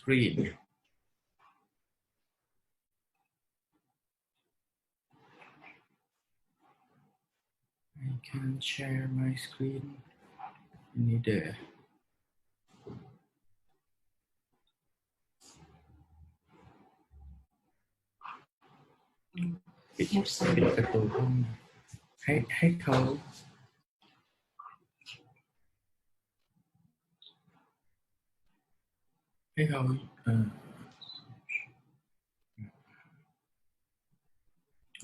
screen. I can share my screen. Need aปิดประตูห้องให้เขา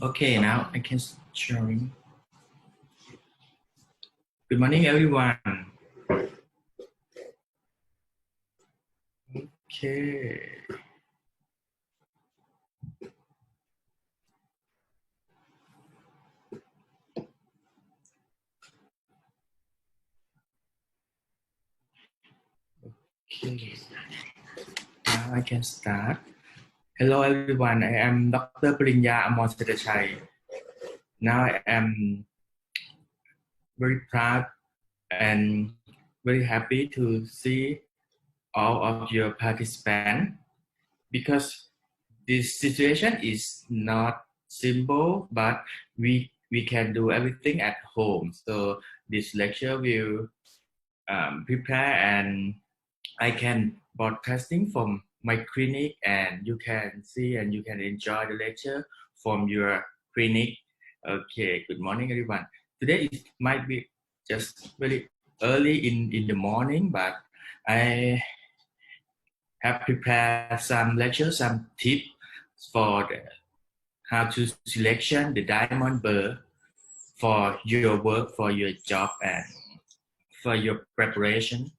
Okay, now I can sharing. Good morning, everyone. Okay. Okay. Now I can start. Hello, everyone. I am Dr. Parinya Amon-Satachai. Now I am very proud and very happy to see all of your participants because this situation is not simple, but we can do everything at home. So this lecture will prepare and I can broadcasting from my clinic and you can see and you can enjoy the lecture from your clinic. Okay, good morning everyone. Today it might be just very early in the morning, but I have prepared some lectures, some tips for how to selection the diamond burr for your work, for your job, and for your preparation.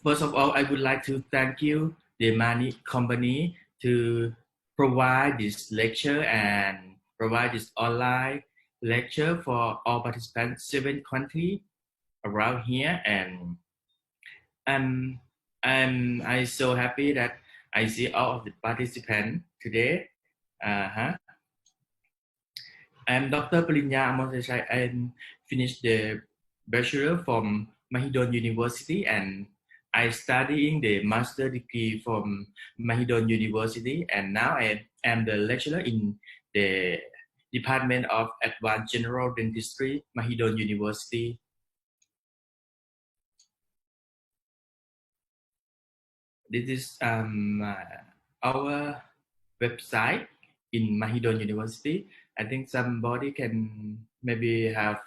First of all, I would like to thank you, the Mani company, to provide this lecture and provide this online lecture for all participants, 7 countries around here, and I'm so happy that I see all of the participants today. I'm Dr. Parinya Amon-Satachai. I finished the bachelor from Mahidol University and I studying the master degree from Mahidol University, and now I am the lecturer in the Department of Advanced General Dentistry, Mahidol University. This is our website in Mahidol University. I think somebody can maybe have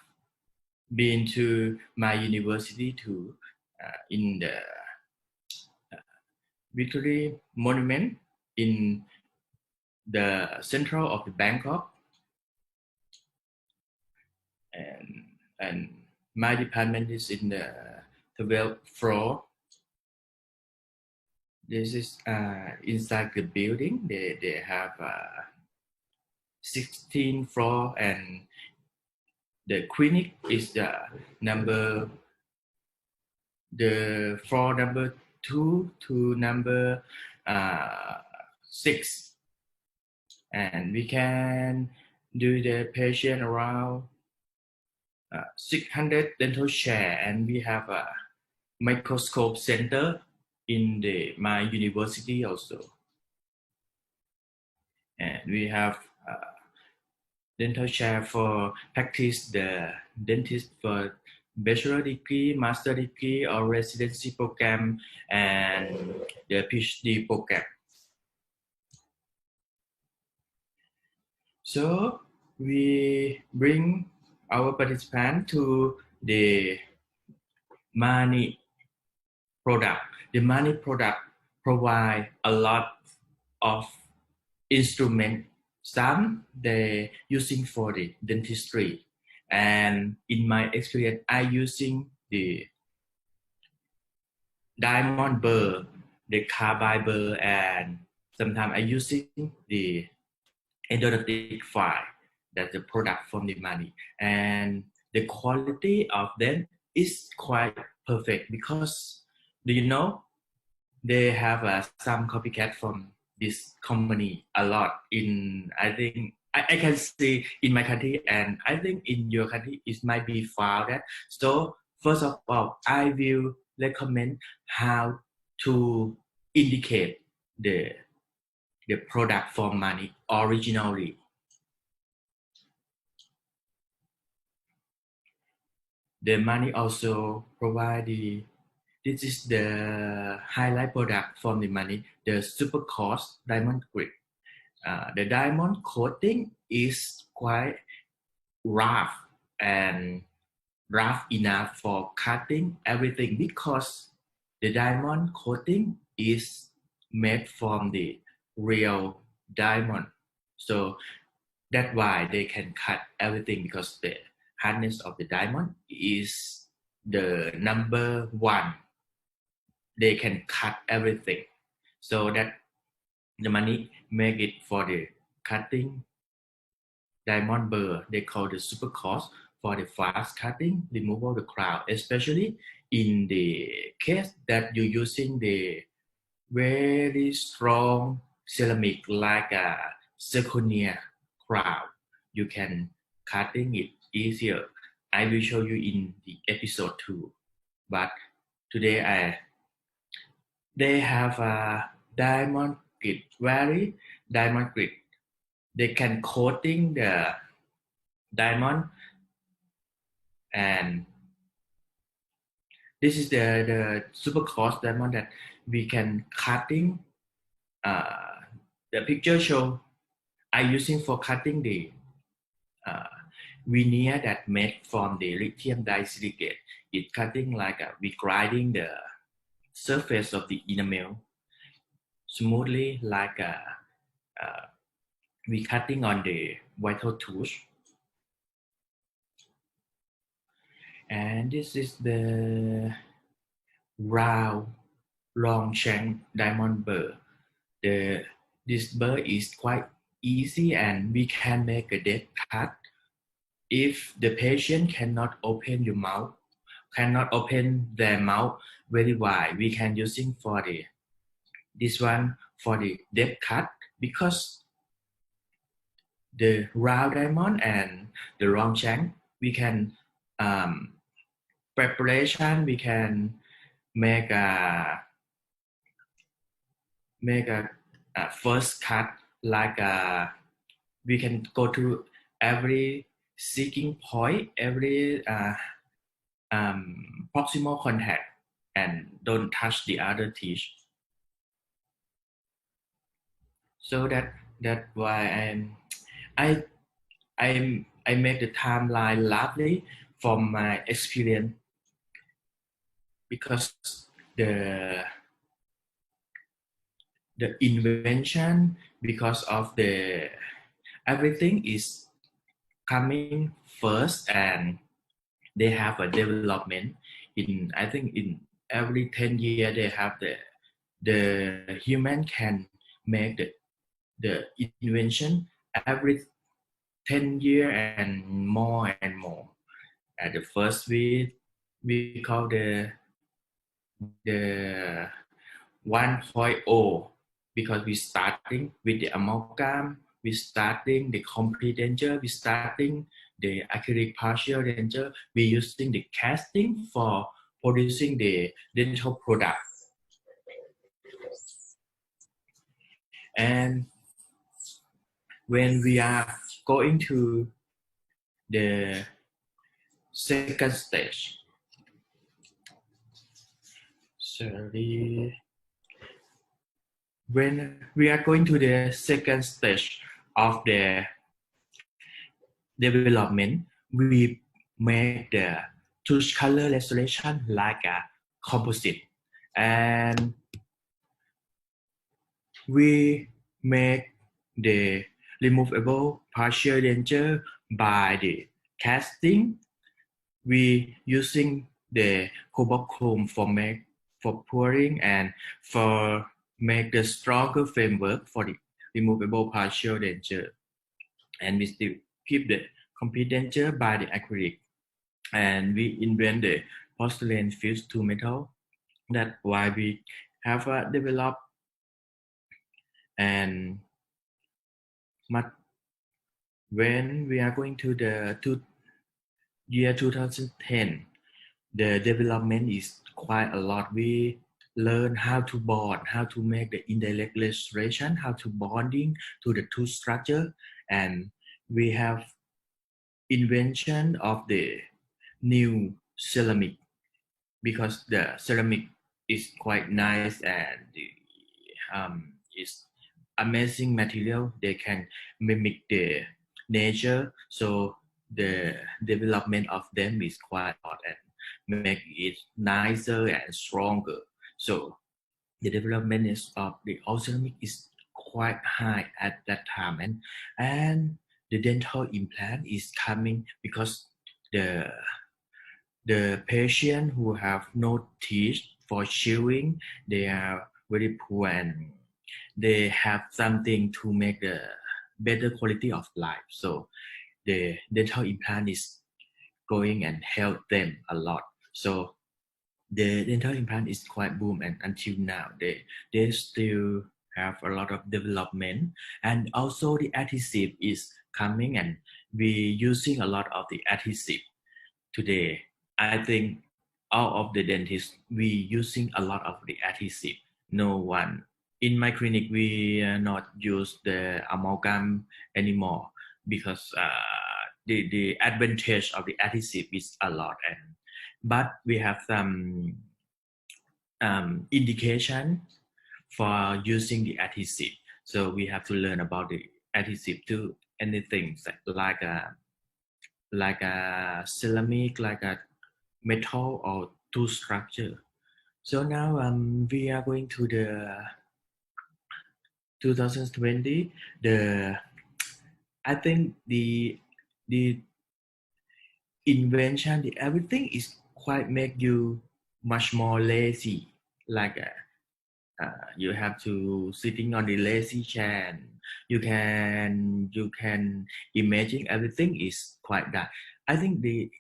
been to my university too, in the Victory Monument in the central of the Bangkok, and my department is in the 12th floor. This is inside the building. They have 16 floor, and the clinic is the floor number 2 to number 6, and we can do the patient around 600 dental chair, and we have a microscope center in my university also, and we have dental chair for practice the dentist for bachelor degree, master degree, or residency program, and the PhD program. So we bring our participants to the Mani product. The Mani product provide a lot of instruments. Some they using for the dentistry, and in my experience, I using the diamond burr, the carbide burr, and sometimes I using the endodontic file. That's the product from the Mani, and the quality of them is quite perfect because do you know they have some copycat from this company a lot in, I think I can see in my country, and I think in your country it might be found that. So first of all, I will recommend how to indicate the product for money originally. The money also provide this is the highlight product from the money, the super coarse diamond grit. The diamond coating is quite rough and rough enough for cutting everything because the diamond coating is made from the real diamond. So that's why they can cut everything because the hardness of the diamond is the number one. They can cut everything. So that the money make it for the cutting diamond burr. They call the super coarse for the fast cutting, removal of the crown, especially in the case that you're using the very strong ceramic like a zirconia crown. You can cutting it easier. I will show you in the episode 2. But today they have a diamond grit, very diamond grit. They can coating the diamond, and this is the super coarse diamond that we can cutting. The picture show I using for cutting the veneer that made from the lithium disilicate. It cutting like we grinding the surface of the enamel smoothly like we cutting on the vital tooth. And this is the round long shank diamond burr. This burr is quite easy and we can make a deep cut. If the patient cannot open their mouth very wide, we can using for this one for the deep cut because the round diamond and the long shank we can preparation, we can make a first cut like we can go to every seeking point, every proximal contact and don't touch the other teeth. So that's why I make the timeline lovely from my experience because the invention, because of the everything is coming first and they have a development in I think in every 10 years they have the human can make the invention every 10 years and more and more. At the first we call the 1.0 because we starting with the amalgam, we starting the complete denture, we starting the acrylic partial denture, we using the casting for producing the dental product. And when we are going to the second stage, when we are going to the second stage of the development, we make the tooth color restoration like a composite, and we make the removable partial denture by the casting. We using the cobalt chrome for pouring and for make the stronger framework for the removable partial denture, and we still keep the complete denture by the acrylic, and we invent the porcelain fused to metal. That's why we have developed and when we are going to the year 2010, the development is quite a lot. We learn how to bond, how to make the indirect restoration, how to bonding to the tooth structure, and we have invention of the new ceramic because the ceramic is quite nice and it's amazing material. They can mimic the nature, so the development of them is quite hot and make it nicer and stronger. So the development is of the old ceramic is quite high at that time, and the dental implant is coming because the the patient who have no teeth for chewing, they are very poor and they have something to make the better quality of life. So the dental implant is going and help them a lot. So the dental implant is quite boom, and until now they still have a lot of development, and also the adhesive is coming, and we using a lot of the adhesive today. I think all of the dentists we using a lot of the adhesive. No one in my clinic we not use the amalgam anymore because the advantage of the adhesive is a lot, and but we have some indication for using the adhesive. So we have to learn about the adhesive too. Anything like a ceramic, like a metal or tooth structure. So now we are going to the 2020. I think the invention, the everything is quite make you much more lazy. Like you have to sitting on the lazy chair. And you can imagine everything is quite that. I think the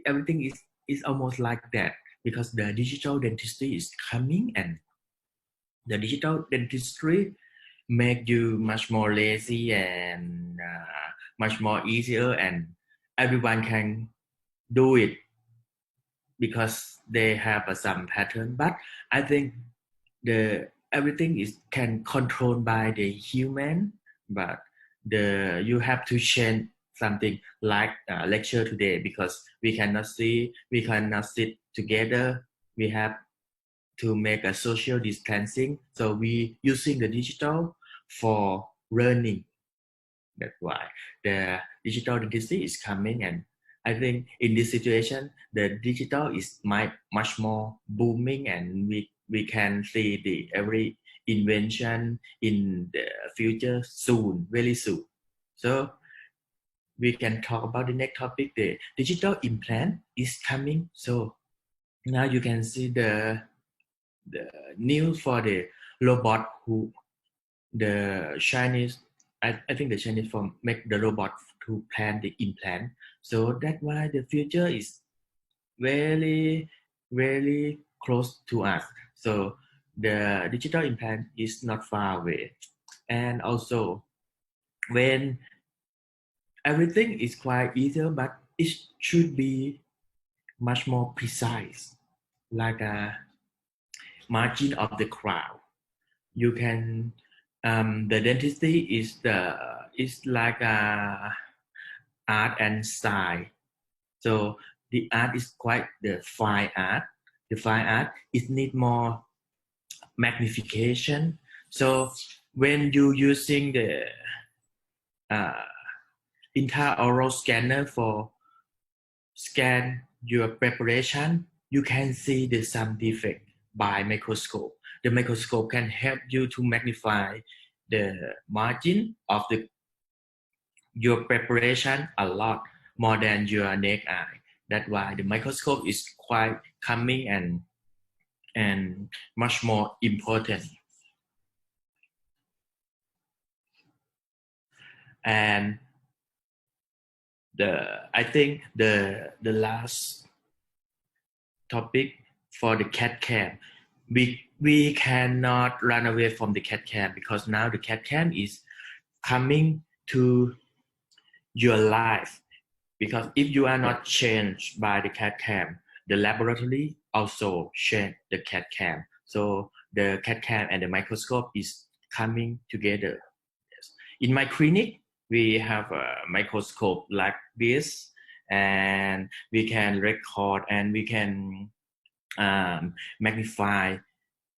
everything is almost like that because the digital dentistry is coming, and the digital dentistry make you much more lazy and much more easier, and everyone can do it because they have some pattern. But I think the everything is can controlled by the human, but you have to change something like lecture today because we cannot sit together. We have to make a social distancing, so we using the digital for learning. That's why the digital dentistry is coming, and I think in this situation, the digital is much more booming, and we can see the every invention in the future soon, very soon. So we can talk about the next topic. The digital implant is coming. So now you can see the news for the robot who the Chinese. I think the Chinese firm make the robot to plan the implant. So that's why the future is very, very close to us. So the digital implant is not far away. And also when everything is quite easier, but it should be much more precise, like a margin of the crown. You can the dentistry is like a art and style. So the art is quite the fine art. The fine art it need more magnification. So when you using the uh, intraoral scanner for scan your preparation, you can see the some defect by microscope. The microscope can help you to magnify the margin of your preparation a lot more than your naked eye. That's why the microscope is quite coming and much more important. And I think the last topic for the CAD CAM, we cannot run away from the CAD CAM because now the CAD CAM is coming to your life. Because if you are not changed by the CAD CAM, the laboratory also change the CAD cam. So the CAD cam and the microscope is coming together. Yes. In my clinic, we have a microscope like this, and we can record and we can magnify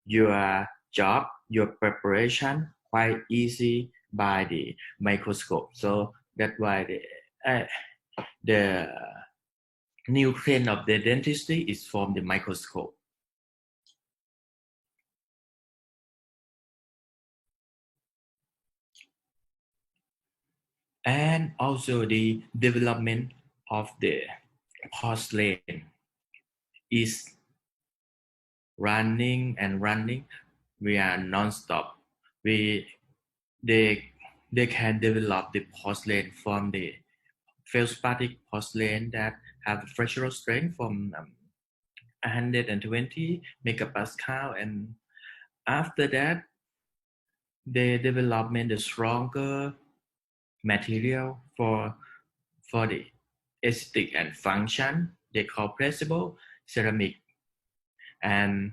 your job, your preparation quite easy by the microscope. So that's why the new trend of the dentistry is from the microscope. And also the development of the porcelain is running and running. We are non-stop. They can develop the porcelain from the feldspathic porcelain that have fractional strength from 120 megapascal, and after that they development the stronger material for the aesthetic and function. They call pressable ceramic, and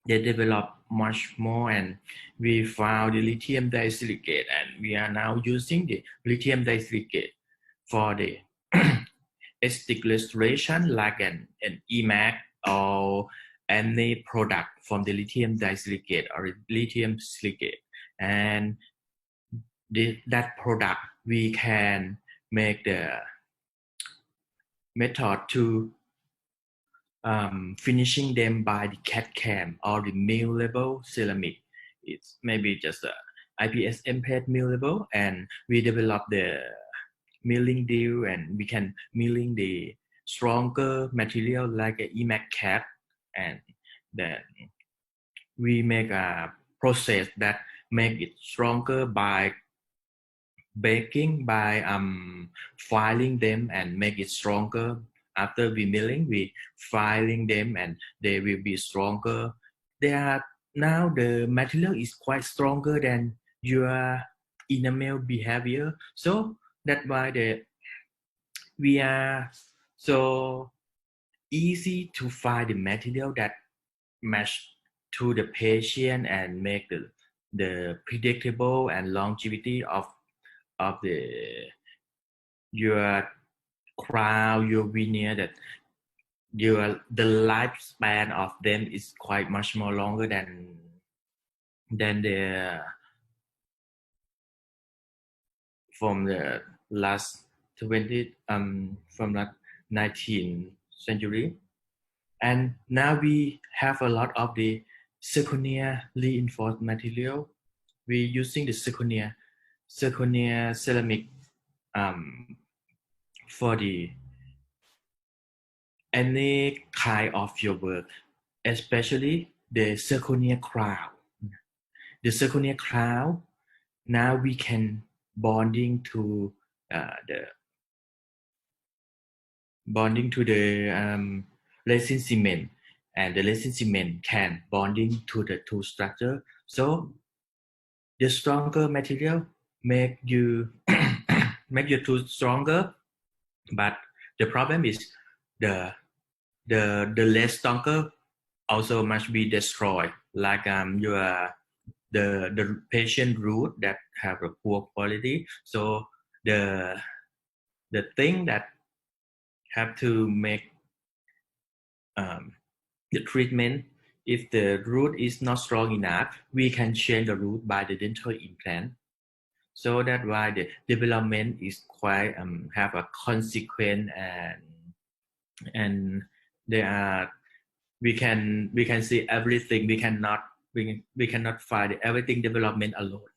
they develop much more, and we found the lithium disilicate, and we are now using the lithium disilicate for the aesthetic restoration like an EMAC or any product from the lithium disilicate or lithium silicate. And that product we can make the method to finishing them by the CAD cam or the mill level ceramic. It's maybe just a IPSM pad mill level, and we develop the milling deal, and we can milling the stronger material like a EMAC CAD, and then we make a process that make it stronger by baking, by filing them and make it stronger. After we milling, we filing them and they will be stronger. They are now the material is quite stronger than your enamel behavior. So that's why we are so easy to find the material that match to the patient and make the predictable and longevity of your crown, your veneer, that the lifespan of them is quite much more longer than the from the last 20 from the 19th century. And now we have a lot of the zirconia reinforced material. We're using the zirconia ceramic for the any kind of your work, especially the zirconia crown. The zirconia crown, now we can bonding to the resin cement, and the resin cement can bonding to the two structure. So the stronger material make you make your tooth stronger, but the problem is the less stronger also must be destroyed, like the patient root that have a poor quality. So the thing that have to make the treatment, if the root is not strong enough, we can change the root by the dental implant. So that's why the development is quite have a consequence, and there are we can see everything. We cannot find everything development alone.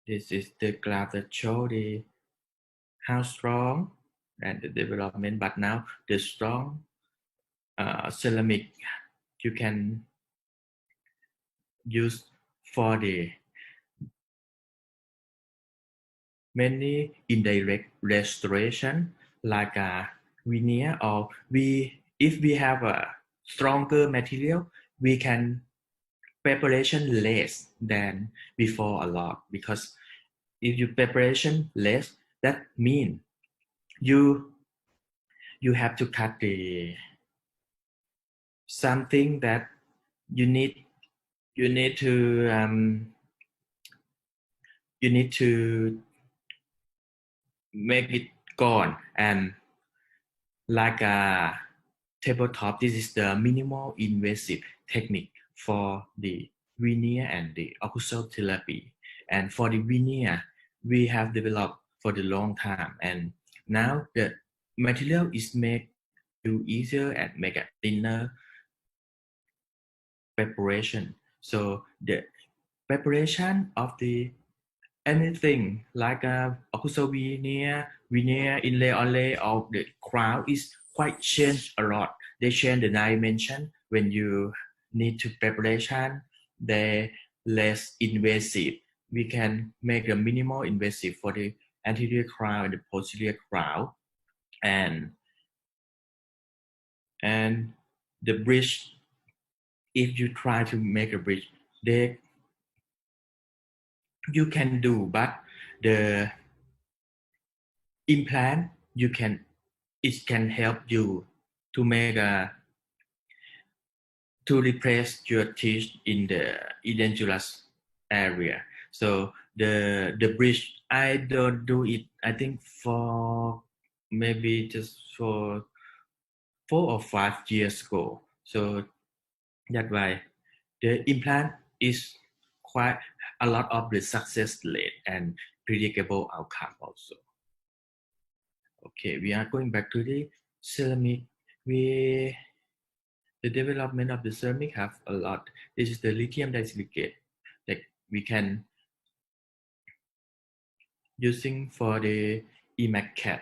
This is the graph that show the how strong and the development, but now the strong ceramic you can use for the many indirect restoration like a veneer, or if we have a stronger material, we can preparation less than before a lot, because if you preparation less, that mean you you have to cut the something that you need you need to you need to make it gone, and like a tabletop, this is the minimal invasive technique for the veneer and the occlusal therapy. And for the veneer, we have developed for the long time, and now the material is made to easier and make a thinner preparation. So the preparation of the anything like a occlusal veneer, inlay, onlay, or the crown is quite changed a lot. They change the dimension when you need to preparation. They less invasive. We can make a minimal invasive for the anterior crown and the posterior crown, and and the bridge. If you try to make a bridge, they you can do, but the implant you can it can help you to make a to replace your teeth in the edentulous area. So the bridge I don't do it. I think for maybe just for 4 or 5 years ago. So that's why the implant is quite a lot of the success rate and predictable outcome also. Okay, we are going back to the ceramic. The development of the ceramic have a lot. This is the lithium disilicate that we can using for the EMAC,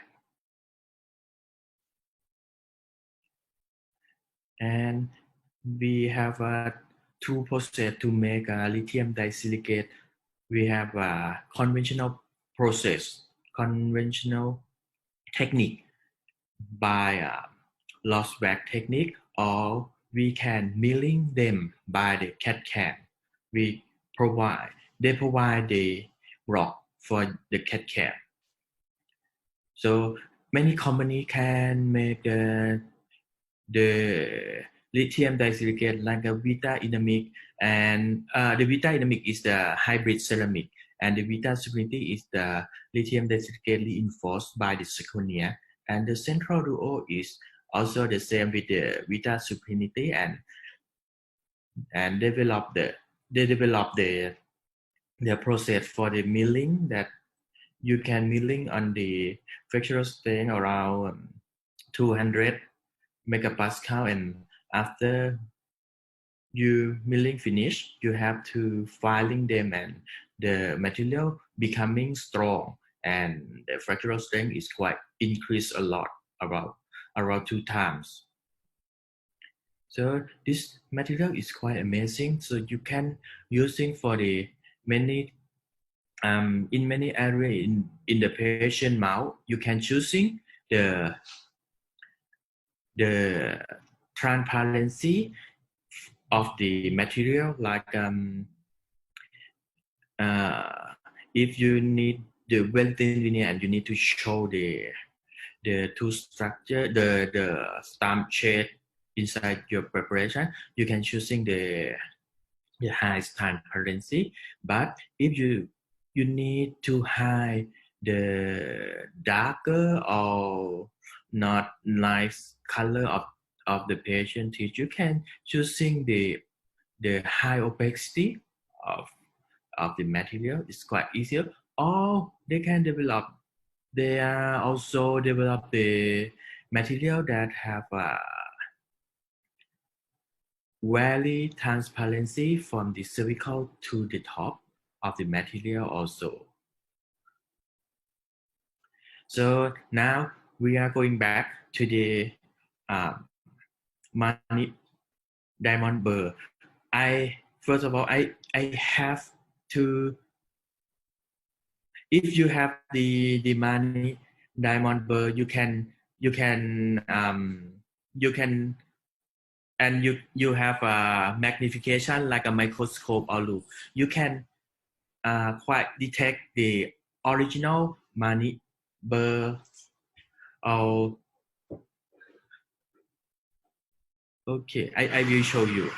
and we have two process to make lithium disilicate. We have a conventional process, conventional technique by lost wax technique, or we can milling them by the CAD CAM. We provide they provide the rock for the CAD CAM. So many company can make the lithium disilicate like a Vita Dynamic, and the Vita Dynamic is the hybrid ceramic, and the Vita Supinity is the lithium disilicate reinforced by the zirconia, and the central duo is also the same with the Vita Supinity, and they develop the process for the milling that you can milling on the fractional strength around 200 megapascal, and after you milling finish, you have to filing them, and the material becoming strong, and the fractional strength is quite increased a lot, around 2 times. So this material is quite amazing. So you can using for the many in many areas in the patient mouth. You can choosing the transparency of the material, like if you need the well thin veneer and you need to show the two structure, the stamp shade inside your preparation, you can choosing the high transparency. But if you need to hide the darker or not nice color of the patient teeth, you can choosing the high opacity of the material. It's quite easier. Or they are also develop the material that have very transparency from the cervical to the top of the material also. So now we are going back to the money diamond burr. First of all, I have to, if you have the money diamond burr, you can and you have a magnification like a microscope or loop, you can quite detect the original money burr or Okay, I will show you.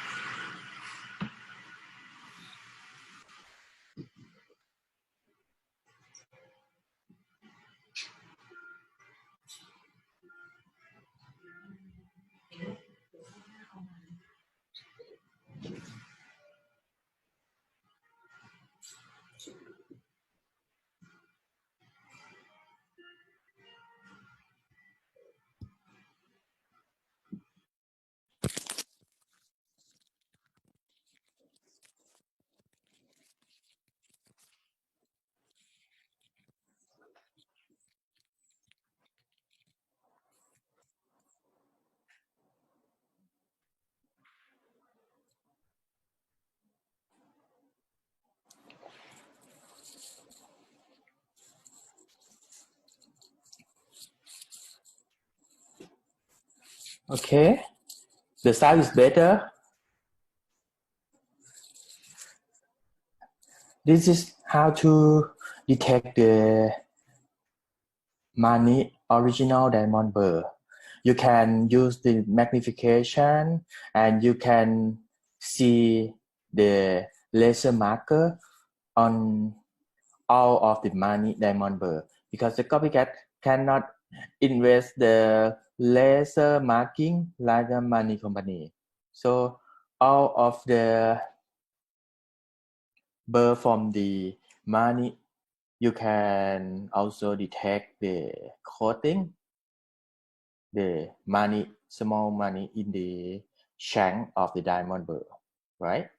Okay, the sound is better. This is how to detect the money original diamond burr. You can use the magnification and you can see the laser marker on all of the money diamond burr, because the copycat cannot invest the laser marking like a money company. So all of the burr from the money, you can also detect the coating, the money, small money in the shank of the diamond burr, right?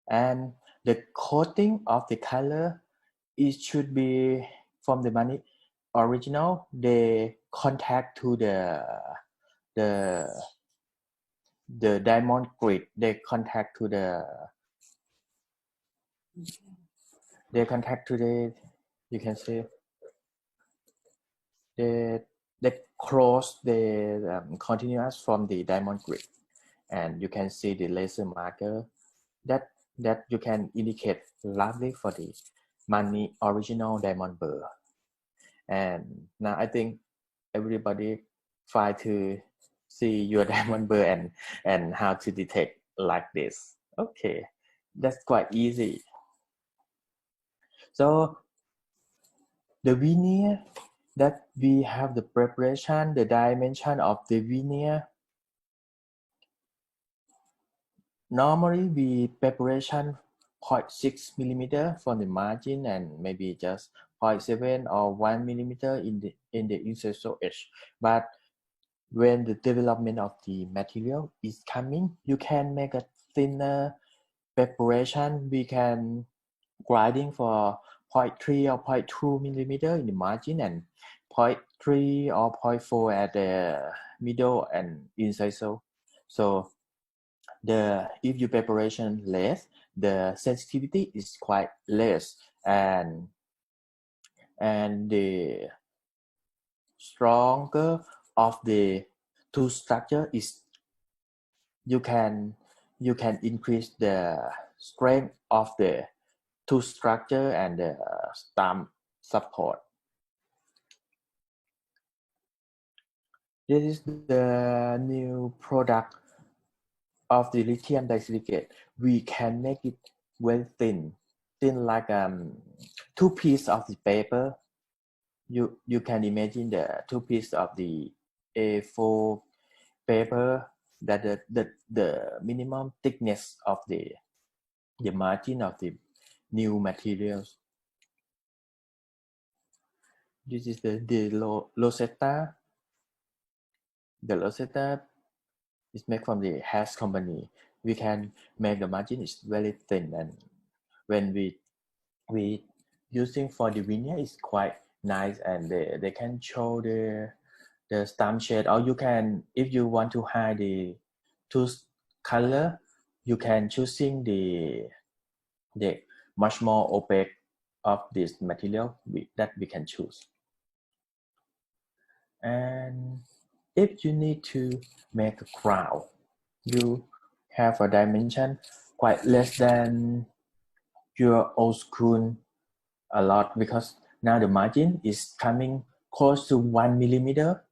And the coating of the color, it should be from the money original. They contact to the the diamond grid. They contact to the you can say they cross the continuous from the diamond grid, and you can see the laser marker that you can indicate loudly for the money original diamond burr. And now I think everybody try to see your diamond burr and how to detect like this. Okay, that's quite easy. So the veneer that we have the preparation, the dimension of the veneer. Normally we preparation 0.6 millimeter from the margin and maybe just 0.7 or 1 millimeter in the incisal edge. But when the development of the material is coming, you can make a thinner preparation. We can grinding for 0.3 or 0.2 millimeter in the margin and 0.3 or 0.4 at the middle and incisal. So if your preparation less, the sensitivity is quite less, and the stronger of the tooth structure is you can increase the strength of the tooth structure and the stump support. This is the new product of the lithium disilicate. We can make it very thin like two pieces of the paper. You can imagine the two pieces of the A4 paper, that the minimum thickness of the margin of the new materials. This is the Rosetta. The Rosetta is made from the Hash company. We can make the margin is very thin, and when we using for the veneer is quite nice, and they can show the stamp shade, or you can, if you want to hide the tooth color, you can choosing the much more opaque of this material that we can choose. And if you need to make a crown, you have a dimension quite less than your old school a lot, because now the margin is coming close to 1 millimeter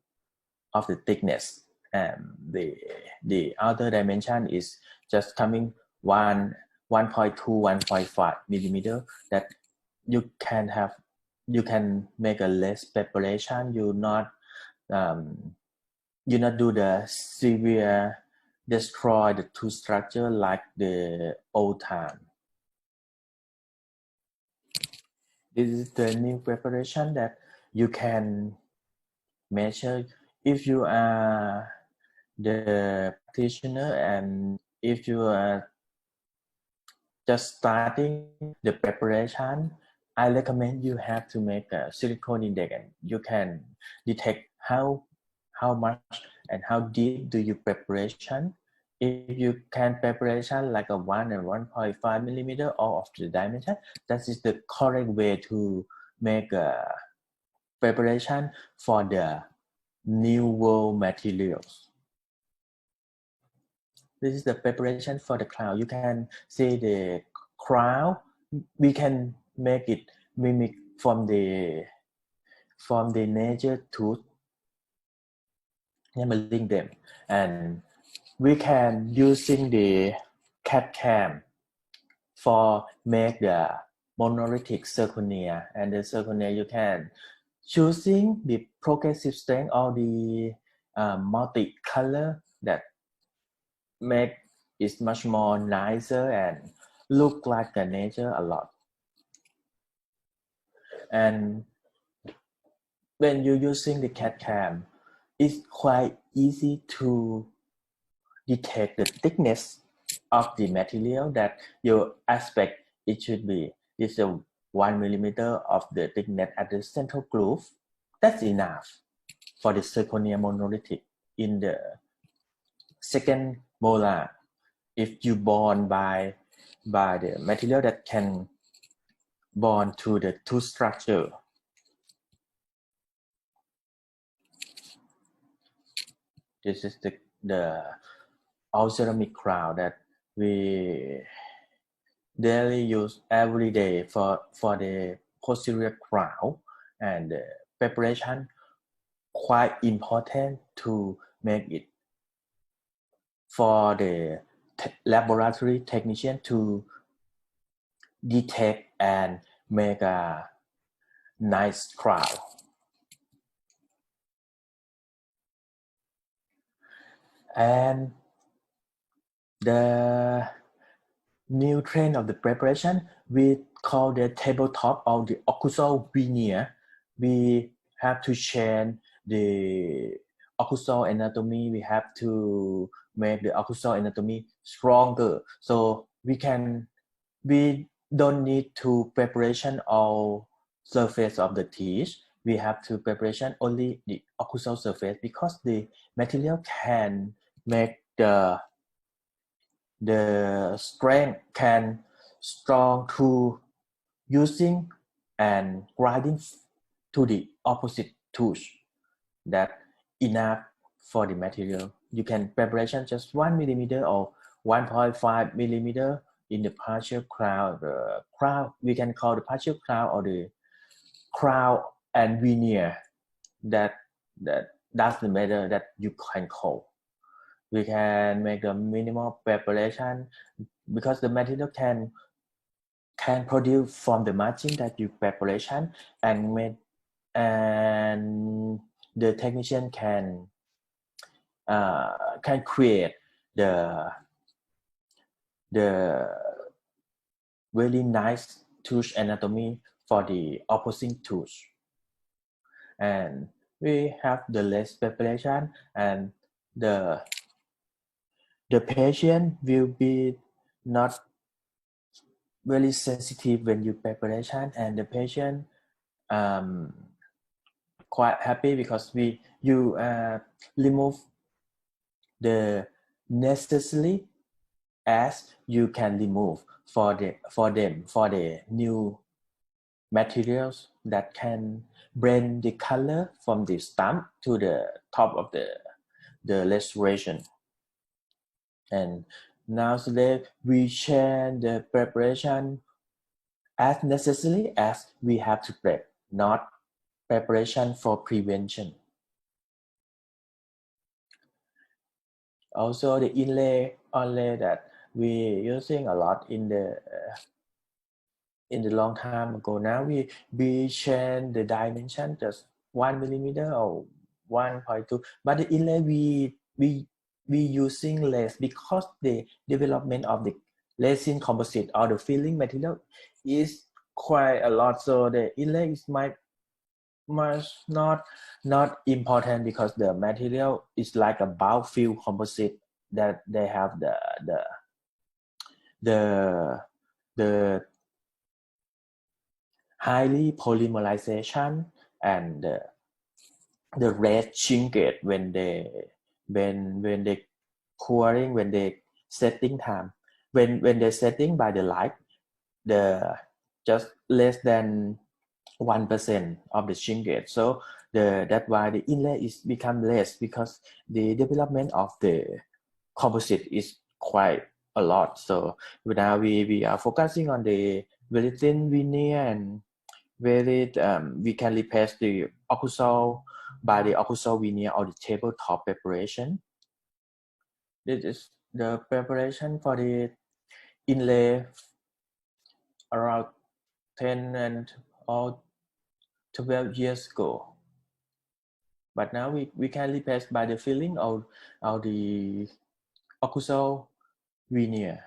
of the thickness. the other dimension is just coming 1.2 1.5 millimeter, that you can make a less preparation. You not do the severe destroy the tooth structure like the old time. This is the new preparation that you can measure if you are the practitioner, and if you are just starting the preparation, I recommend you have to make a silicone index, and you can detect how much and how deep do you preparation. If you can preparation like a 1 and 1.5 millimeter all of the dimension, that is the correct way to make a preparation for the new world materials. This is the preparation for the crown. You can see the crown. We can make it mimic from the nature tooth, enabling them, and we can using the CAD CAM for make the monolithic zirconia, and the zirconia you can choosing the progressive strength or the multi-color that make it much more nicer and look like the nature a lot. And when you're using the CAD CAM, it's quite easy to detect the thickness of the material that you expect it should be. It's a 1 millimeter of the thickness at the central groove. That's enough for the zirconia monolithic. In the second molar, if you bond by the material that can bond to the tooth structure, this is the all ceramic crown that we daily use every day for the posterior crown, and the preparation quite important to make it for the laboratory technician to detect and make a nice crown. And the new trend of the preparation, we call the tabletop or the occlusal veneer. We have to change the occlusal anatomy. We have to make the occlusal anatomy stronger, so we don't need to preparation all surface of the teeth. We have to preparation only the occlusal surface, because the material can make the strength can strong through using and grinding to the opposite tooth. That enough for the material. You can preparation just 1 millimeter or 1.5 millimeter in the partial crown. The crown we can call the partial crown or the crown and veneer. That's the matter that you can call. We can make a minimal preparation, because the material can produce from the margin that you preparation, and the technician can create the very nice tooth anatomy for the opposing tooth. And we have the less preparation, and the patient will be not very sensitive when you preparation, and the patient quite happy because you remove the necessary as you can remove for the new materials that can blend the color from the stump to the top of the restoration. And now today we share the preparation as necessary as we have to prep, not preparation for prevention. Also the inlay that we using a lot in the long time ago. Now we change the dimension just 1 millimeter or 1.2, but the inlay we using less because the development of the resin composite or the filling material is quite a lot. So the inlay is much not important because the material is like a bulk fill composite that they have the the highly polymerization and the red shrinkage when they curing, when they setting time, when they setting by the light, the just less than 1% of the shrinkage. So that's why the inlay is become less because the development of the composite is quite a lot. So now we are focusing on the very thin veneer and very we can replace the occlusal by the occlusal veneer or the tabletop preparation. This is the preparation for the inlay around 10 and or 12 years ago. But now we can replace by the filling or the occlusal veneer.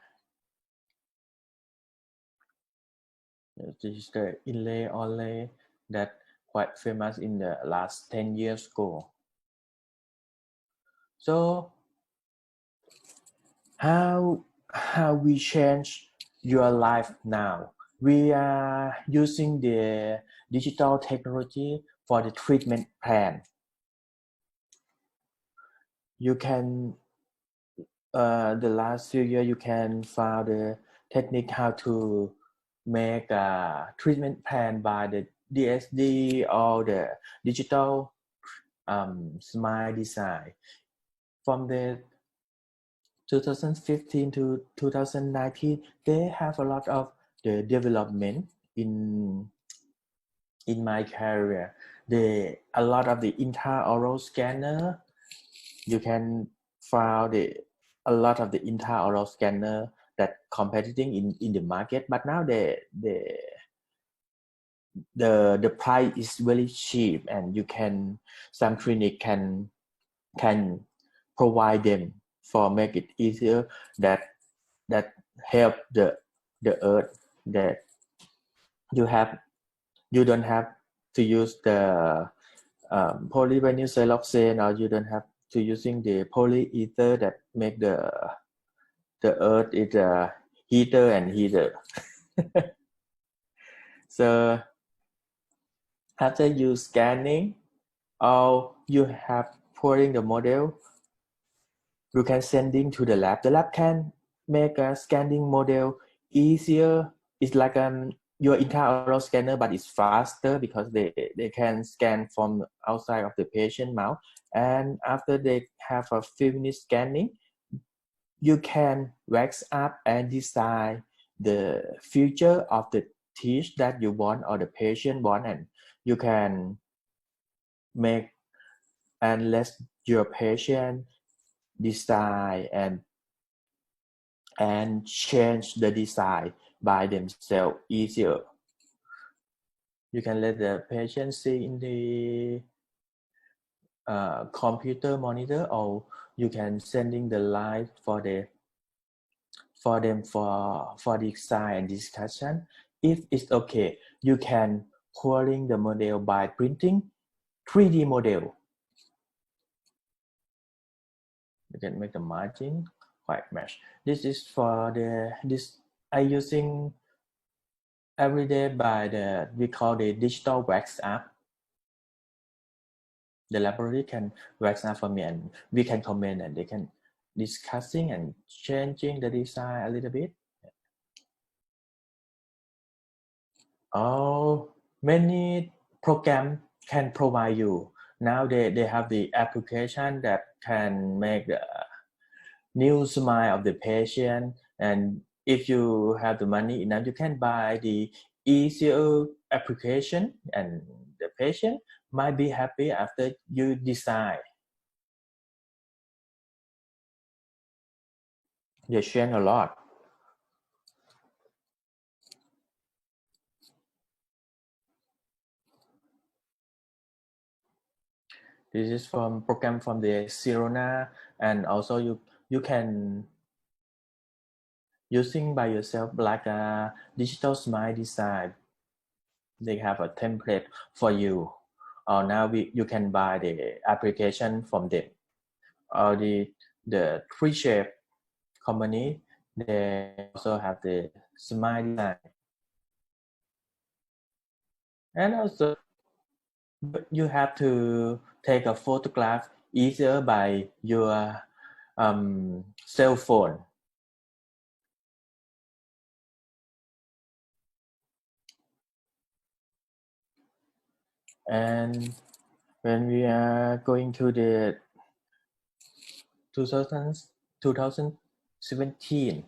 This is the inlay onlay that quite famous in the last 10 years ago. So how we change your life now? We are using the digital technology for the treatment plan. You can the last few years you can find the technique how to make a treatment plan by the DSD or the digital smile design. From the 2015 to 2019, they have a lot of the development in my career. A lot of the intraoral scanner, you can find a lot of the intraoral scanner that competing in the market, but now the price is very cheap, and you can some clinic can provide them for make it easier that help the earth that you don't have to use the polyvinyl siloxane, or you don't have to using the polyether that make the earth is a heater and heater. So after you scanning or you have pouring the model, you can sending to the lab. The lab can make a scanning model easier. It's like your intraoral scanner, but it's faster because they can scan from outside of the patient mouth. And after they have a few minutes scanning, you can wax up and design the future of the teeth that you want or the patient want, and you can make and let your patient design and change the design by themselves easier. You can let the patient see in the computer monitor, or you can sending the live for them for design and discussion. If it's okay, you can querying the model by printing 3D model. You can make the margin quite match. This is for this I using every day by we call the digital wax app. The laboratory can wax up for me, and we can comment, and they can discussing and changing the design a little bit. Oh, many program can provide you. Now they have the application that can make the new smile of the patient, and if you have the money enough, you can buy the easier application, and the patient might be happy after you design. They change a lot. This is from program from the Sirona, and also you can using by yourself like a digital smile design. They have a template for you. Or now you can buy the application from them. Or the 3Shape company, they also have the smile design. And also you have to take a photograph either by your cell phone. And when we are going to the 2017,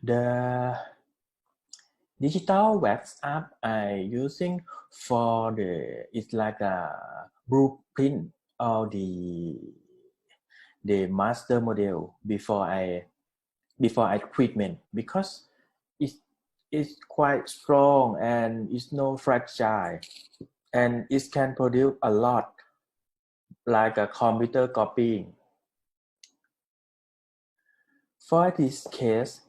the digital wax app I using for it's like a blueprint of the master model before I treatment, because it's quite strong and it's no fragile, and it can produce a lot like a computer copying. For this case,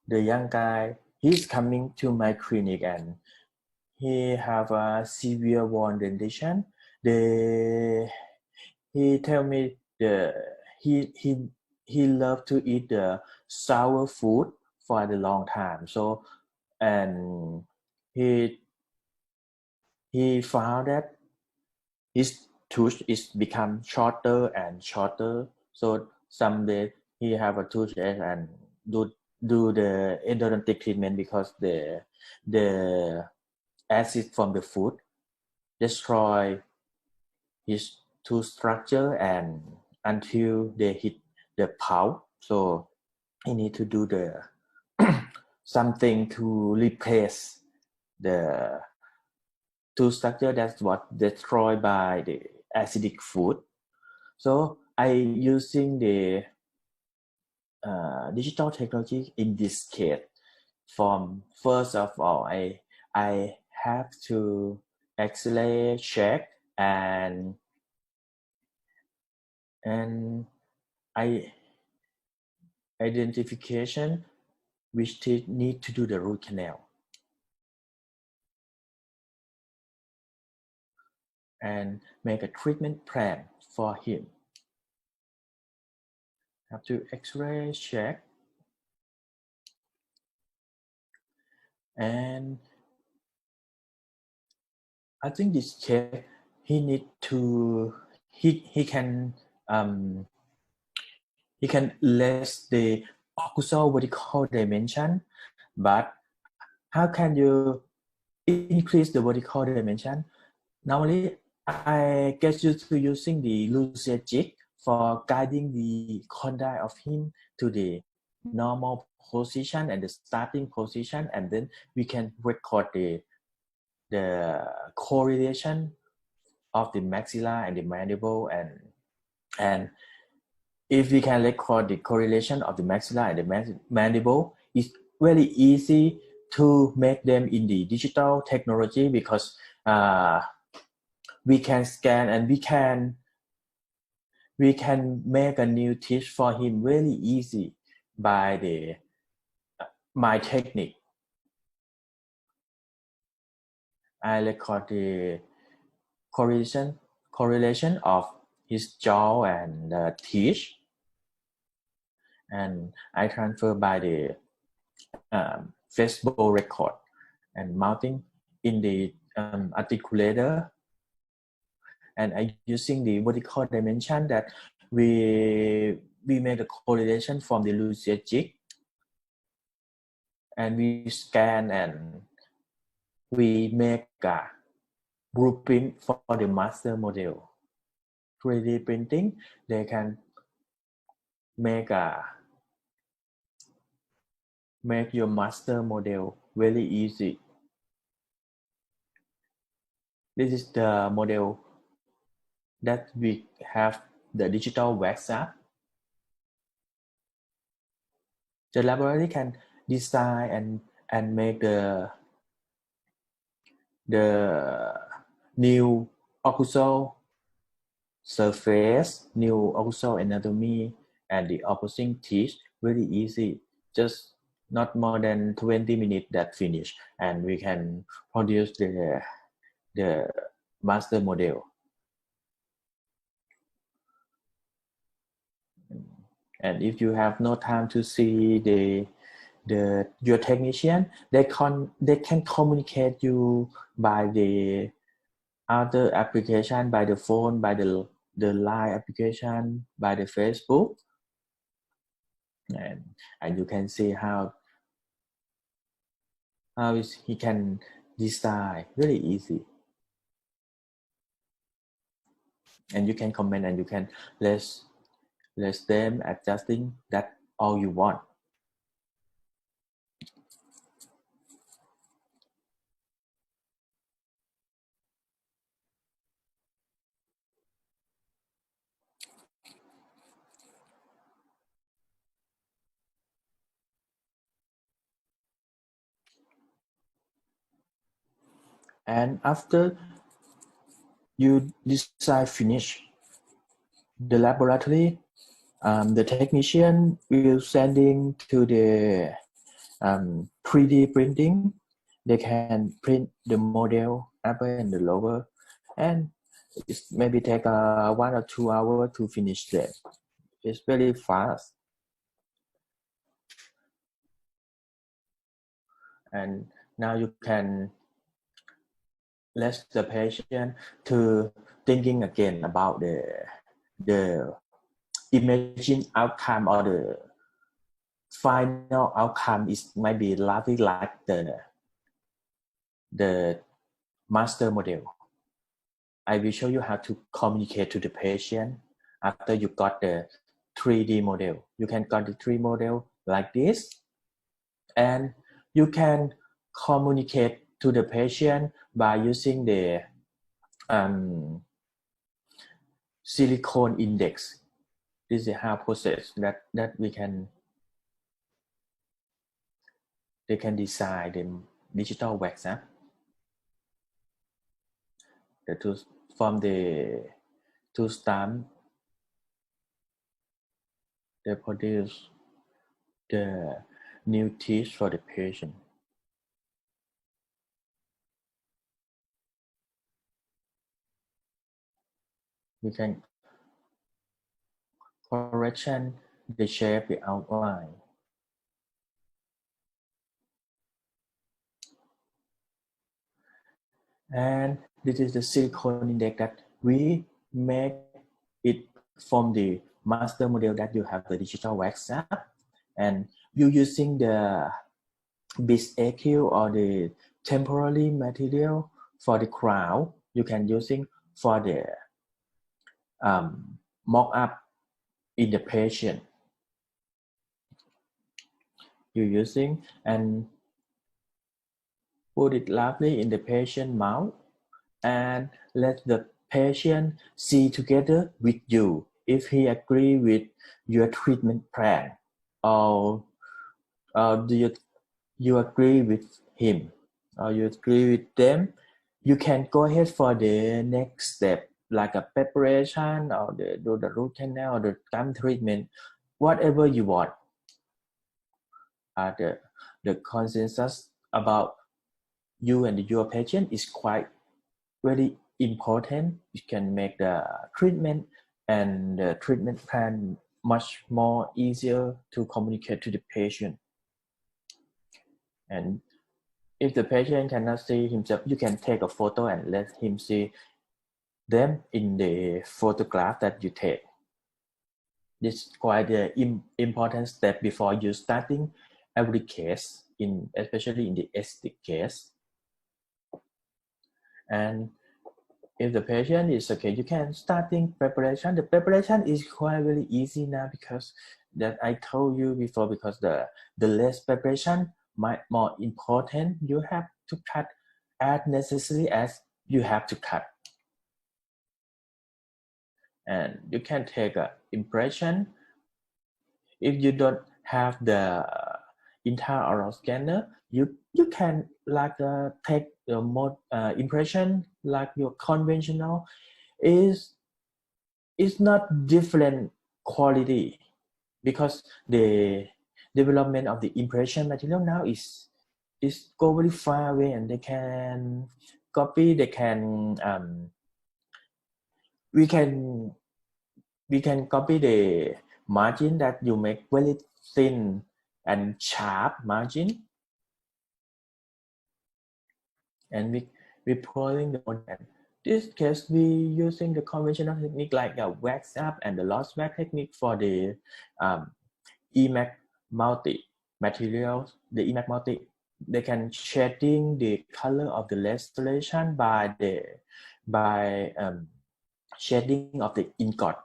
the young guy, he's coming to my clinic and he have a severe wound dentition. He tell me he love to eat the sour food for a long time. So, and he found that his tooth is become shorter and shorter. So someday he have a toothache and do the endodontic treatment because the acid from the food destroy his tooth structure and until they hit the pulp. So he need to do the something to replace the tooth structure that's what destroyed by the acidic food. So I using the digital technology in this case. From first of all, I have to X-ray check and I identification which need to do the root canal, and make a treatment plan for him. Have to X-ray check, and I think this case he need to he can less the occlusal vertical dimension, but how can you increase the vertical dimension? Normally, I get used to using the Lucia jig for guiding the condyle of him to the normal position and the starting position, and then we can record the correlation of the maxilla and the mandible, and if we can record the correlation of the maxilla and the mandible, it's very easy to make them in the digital technology, because we can scan and we can make a new teeth for him very easy by my technique. I record the correlation of his jaw and teeth, and I transfer by the Facebook record and mounting in the articulator, and I using the vertical dimension that we make the correlation from the Lucia jig, and we scan and we make a blueprint for the master model. 3D printing, they can make your master model very easy. This is the model that we have the digital wax app. The laboratory can design and make the new occlusal surface, new occlusal anatomy, and the opposing teeth very easy. Just not more than 20 minutes that finish, and we can produce the master model. And if you have no time to see your technician, they can communicate you by the other application, by the phone, by the line application, by the Facebook, and you can see how he can design very easy, and you can comment and you can let them adjusting that all you want. And after you design finish, the laboratory, the technician will sending to the 3D printing. They can print the model upper and the lower, and it maybe take 1 or 2 hours to finish them. It's very fast. And now you can let the patient to thinking again about the imaging outcome, or the final outcome is maybe likely like the master model. I will show you how to communicate to the patient after you got the 3D model. You can got the 3D model like this, and you can communicate to the patient by using the silicone index. This is how process that they can design the digital wax up. From the two stamp, they produce the new teeth for the patient. We can correction the shape, the outline. And this is the silicone index that we make it from the master model that you have the digital wax up, and you using the bis AQ or the temporary material for the crown. You can using for the mock up in the patient. You using and put it lovely in the patient mouth, and let the patient see together with you if he agree with your treatment plan, or do you agree with him, or you agree with them. You can go ahead for the next step, like a preparation, or do the root canal, or the gum treatment, whatever you want. The consensus about you and your patient is quite very important. You can make the treatment and the treatment plan much more easier to communicate to the patient. And if the patient cannot see himself, you can take a photo and let him see them in the photograph that you take. This is quite an important step before you starting every case, especially in the aesthetic case. And if the patient is okay, you can starting preparation. The preparation is quite very easy now, because that I told you before, because the less preparation more important. You have to cut as necessary as you have to cut. And you can take an impression. If you don't have the intraoral scanner, you can like take the more impression like your conventional is not different quality, because the development of the impression material now is go very far away, and they can copy, they can we can copy the margin that you make very thin and sharp margin, and we pulling the model. This case we using the conventional technique like the wax up and the lost wax technique for the EMAC multi materials. The EMAC multi, they can shading the color of the restoration by shading of the ingot.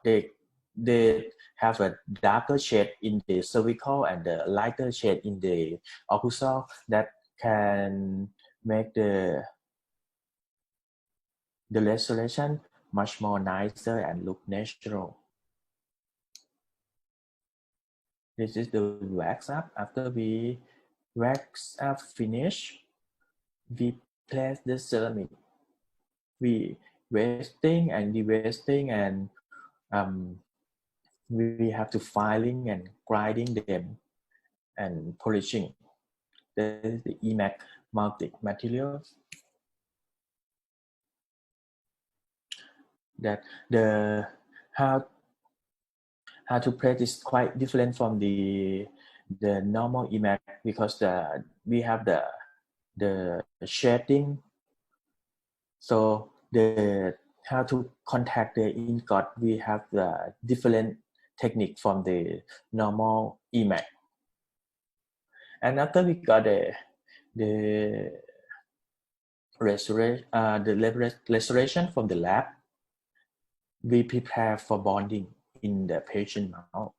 They have a darker shade in the cervical and the lighter shade in the occlusal that can make the restoration much more nicer and look natural. This is the wax up. After we wax up finish, we place the ceramic. We wasting and de-wasting, and we have to filing and grinding them and polishing. This is the EMAC multi materials. That the how to place is quite different from the normal EMAC, because we have the shading. So the how to contact the ingot, we have the different technique from the normal EMAC. And after we got the restoration from the lab, we prepare for bonding in the patient mouth.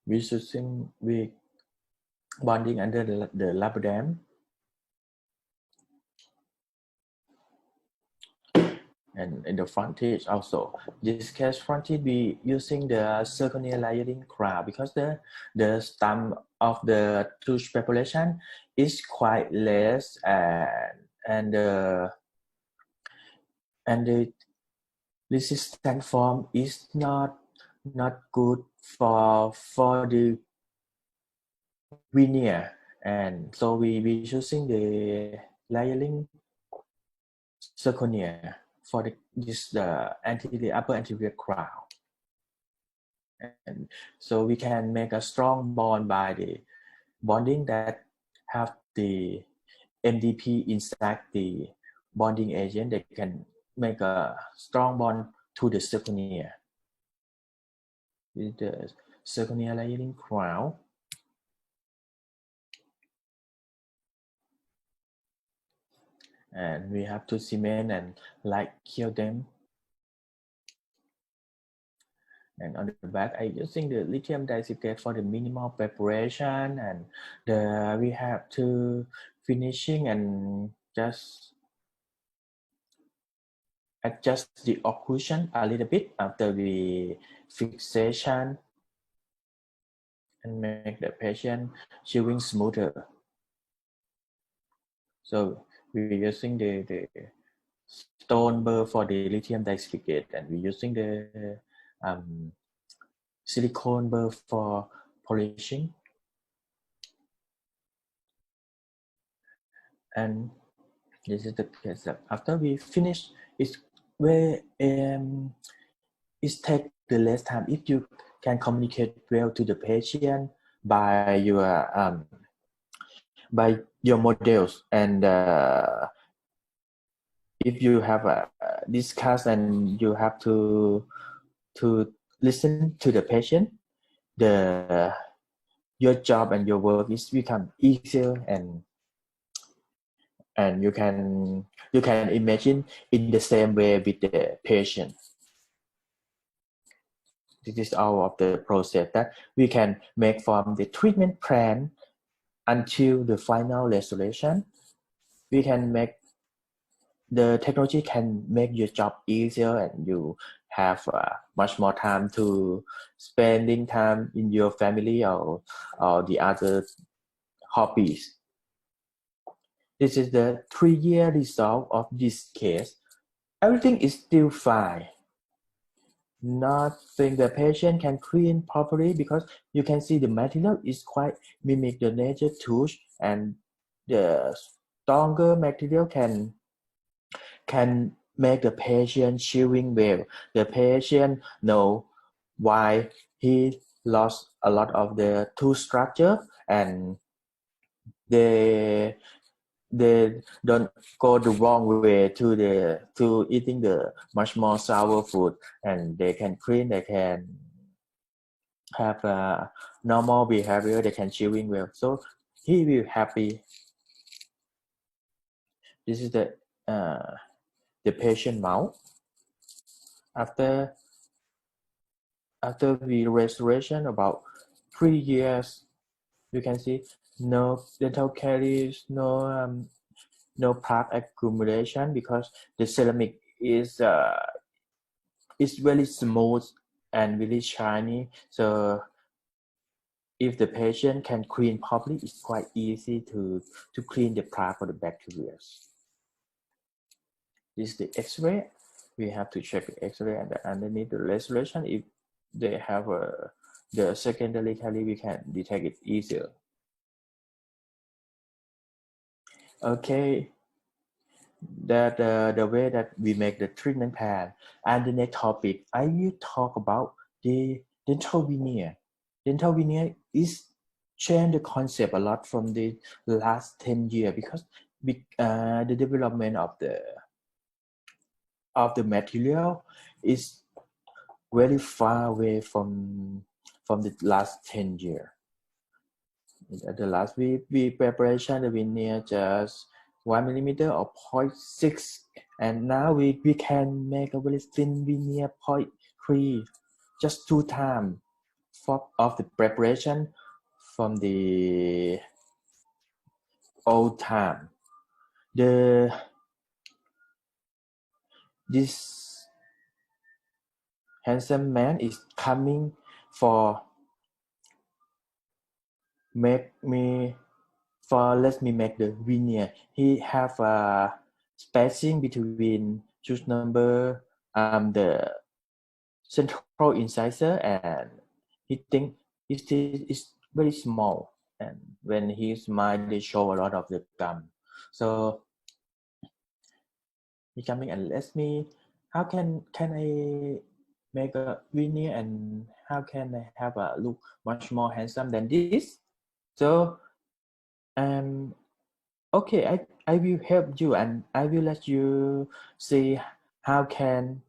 We bonding under the labodam. And in the frontage also. This case frontage we using the zirconia layering crown, because the stem of the tooth preparation is quite less, and the resistant form is not good for the veneer, and so we using the layering zirconia for the upper anterior crown. And so we can make a strong bond by the bonding that have the MDP inside the bonding agent. They can make a strong bond to the zirconia. This is the zirconia layering crown. And we have to cement and light cure them. And on the back, I'm using the lithium disilicate for the minimal preparation, and we have to finishing and just adjust the occlusion a little bit after the fixation and make the patient chewing smoother. So we're using the stone burr for the lithium disilicate, and we're using the silicone burr for polishing. And this is the case. After we finish, it's where it takes the less time if you can communicate well to the patient by your models, and if you have a discuss and you have to listen to the patient, your job and your work is become easier, and you can imagine in the same way with the patient. This is all of the process that we can make from the treatment plan until the final restoration. We can make the technology can make your job easier, and you have much more time to spending time in your family or the other hobbies. This is the 3-year result of this case. Everything is still fine. Nothing the patient can clean properly because you can see the material is quite mimic the nature tooth, and the stronger material can make the patient chewing well. The patient know why he lost a lot of the tooth structure, and they don't go the wrong way to eating the much more sour food, and they can clean, they can have a normal behavior, they can chewing well, so he will happy. This is the patient mouth after we restoration about 3 years. You can see no dental caries, no plaque accumulation because the ceramic is very smooth and really shiny. So if the patient can clean properly, it's quite easy to clean the plaque or the bacteria. This is the X-ray. We have to check the X-ray, and underneath the restoration, if they have the secondary caries, we can detect it easier. Okay, that the way that we make the treatment plan. And the next topic, I will talk about the dental veneer. Dental veneer is changed the concept a lot from the last 10 years because the development of the material is very far away from the last 10 years. The last we preparation the veneer just 1 millimeter or 0.6, and now we can make a very thin veneer 0.3, just 2 times of the preparation from the old time. This handsome man is coming for let me make the veneer. He have a spacing between tooth number the central incisor, and he think it's very small, and when he smile they show a lot of the gum. So he coming and ask me, how can I make a veneer, and how can I have a look much more handsome than this? So okay, I will help you, and I will let you see how can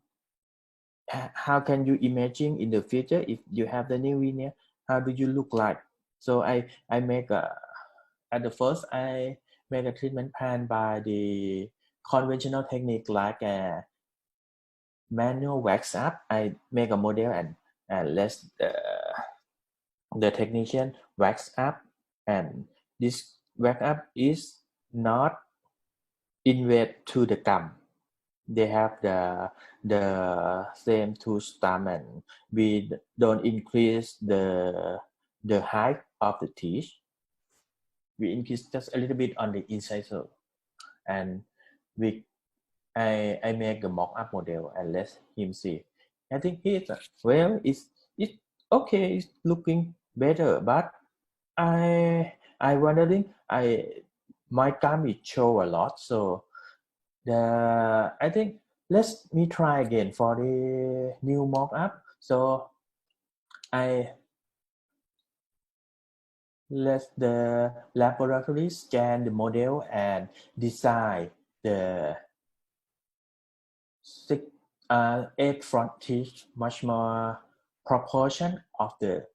you imagine in the future if you have the new veneer, how do you look like? So I make at the first I make a treatment plan by the conventional technique like a manual wax up. I make a model and let the technician wax up, and this wax up is not invade to the gum. They have the same tooth stem, and we don't increase the height of the teeth. We increase just a little bit on the incisor, and I make a mock-up model and let him see. I think it's okay. It's looking better, but I wondering my gum is show a lot, so I think let me try again for the new mock-up. So I let the laboratory scan the model and design the 8 front teeth much more proportion of the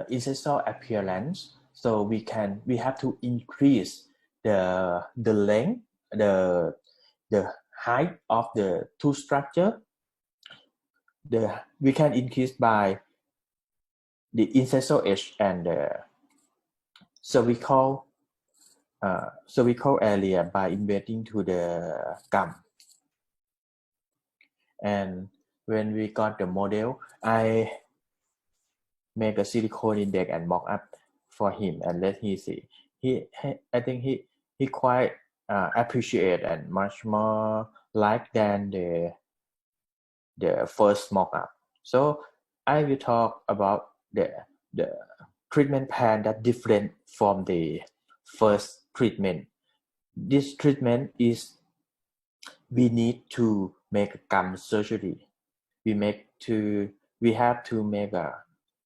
incisor appearance. So we have to increase the length, the height of the tooth structure. We can increase by the incisor edge and the cervical area by invading to the gum. And when we got the model, I make a silicone index and mock up for him and let he see. I think he quite appreciate and much more like than the first mock up. So I will talk about the treatment plan that different from the first treatment. This treatment is we need to make a gum surgery. We have to make a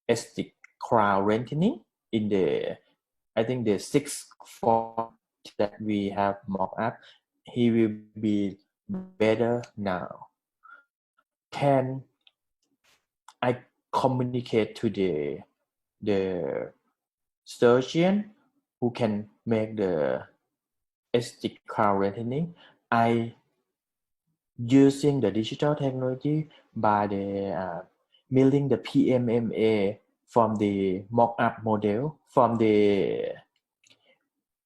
aesthetic crown lengthening in the I think the sixth form that we have mock up. He will be better now. Can I communicate to the surgeon who can make the aesthetic crown lengthening? I using the digital technology by the milling the PMMA from the mock-up model, from the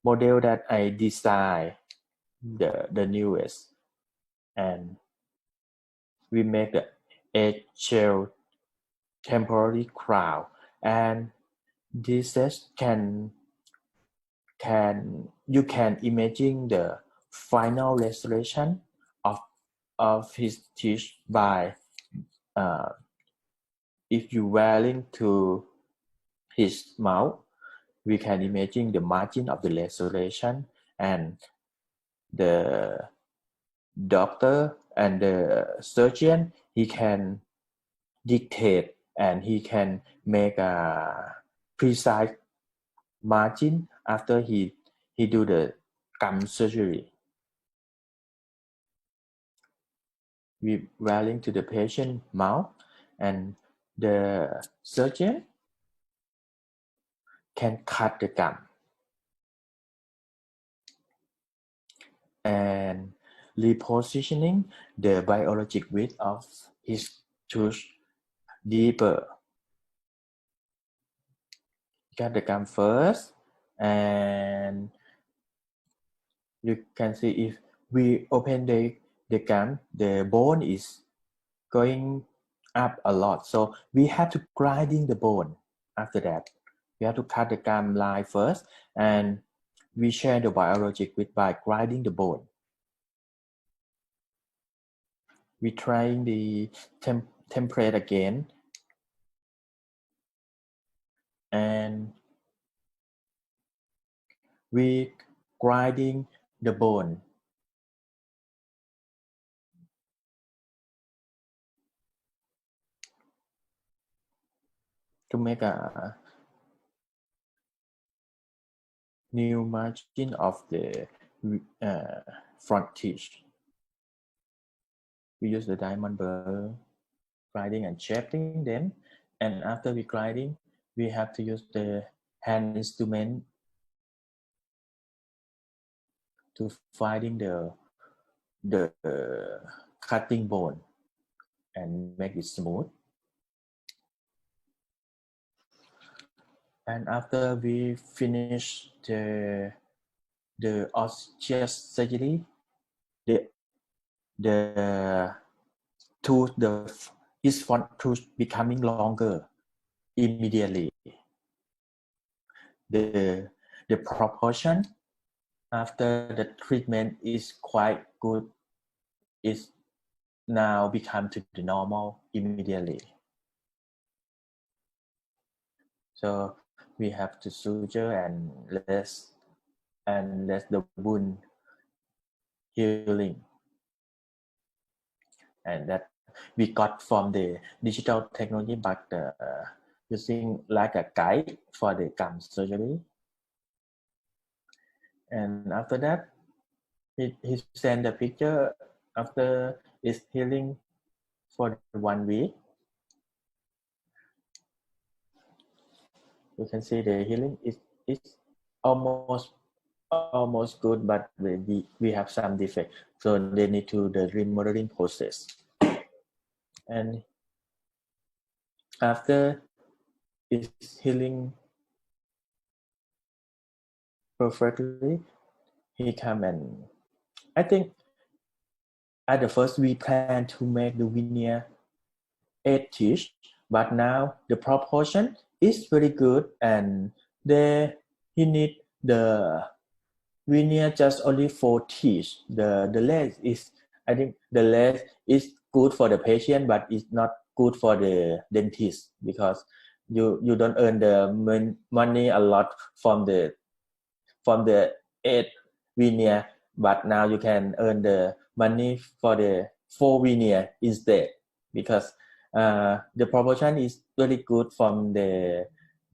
model that I designed, the newest, and we make the edge shell temporary crown, and this can you can imagine the final restoration of his teeth by if you wearing to his mouth, we can imagine the margin of the restoration, and the doctor and the surgeon, he can dictate and he can make a precise margin after he do the gum surgery. We wearing to the patient mouth, and the surgeon can cut the gum and repositioning the biologic width of his tooth deeper. Cut the gum first, and you can see if we open the gum, the bone is going up a lot. So we have to grinding the bone after that. We have to cut the gum line first, and we share the biologic width by grinding the bone. We trying the template again, and we grinding the bone. To make a new margin of the front teeth. We use the diamond burr grinding and shaping them, and after we grinding, we have to use the hand instrument to finding the cutting bone and make it smooth. And after we finish the osseous surgery, the tooth, his front tooth becoming longer immediately. The proportion after the treatment is quite good. It's now become to the normal immediately. So we have to suture and let the wound healing, and that we got from the digital technology, but using like a guide for the gum surgery. And after that, he sent the picture after it's healing for 1 week. You can see the healing is almost good, but we have some defect, so they need to the remodeling process. And after it's healing perfectly, he come, and I think at the first we plan to make the veneer 8 teeth, but now the proportion is very good, and he need the veneer just only 4 teeth. The less is, I think the less is good for the patient, but it's not good for the dentist, because you don't earn the money a lot from the 8 veneer, but now you can earn the money for the 4 veneer instead, because the proportion is very good from the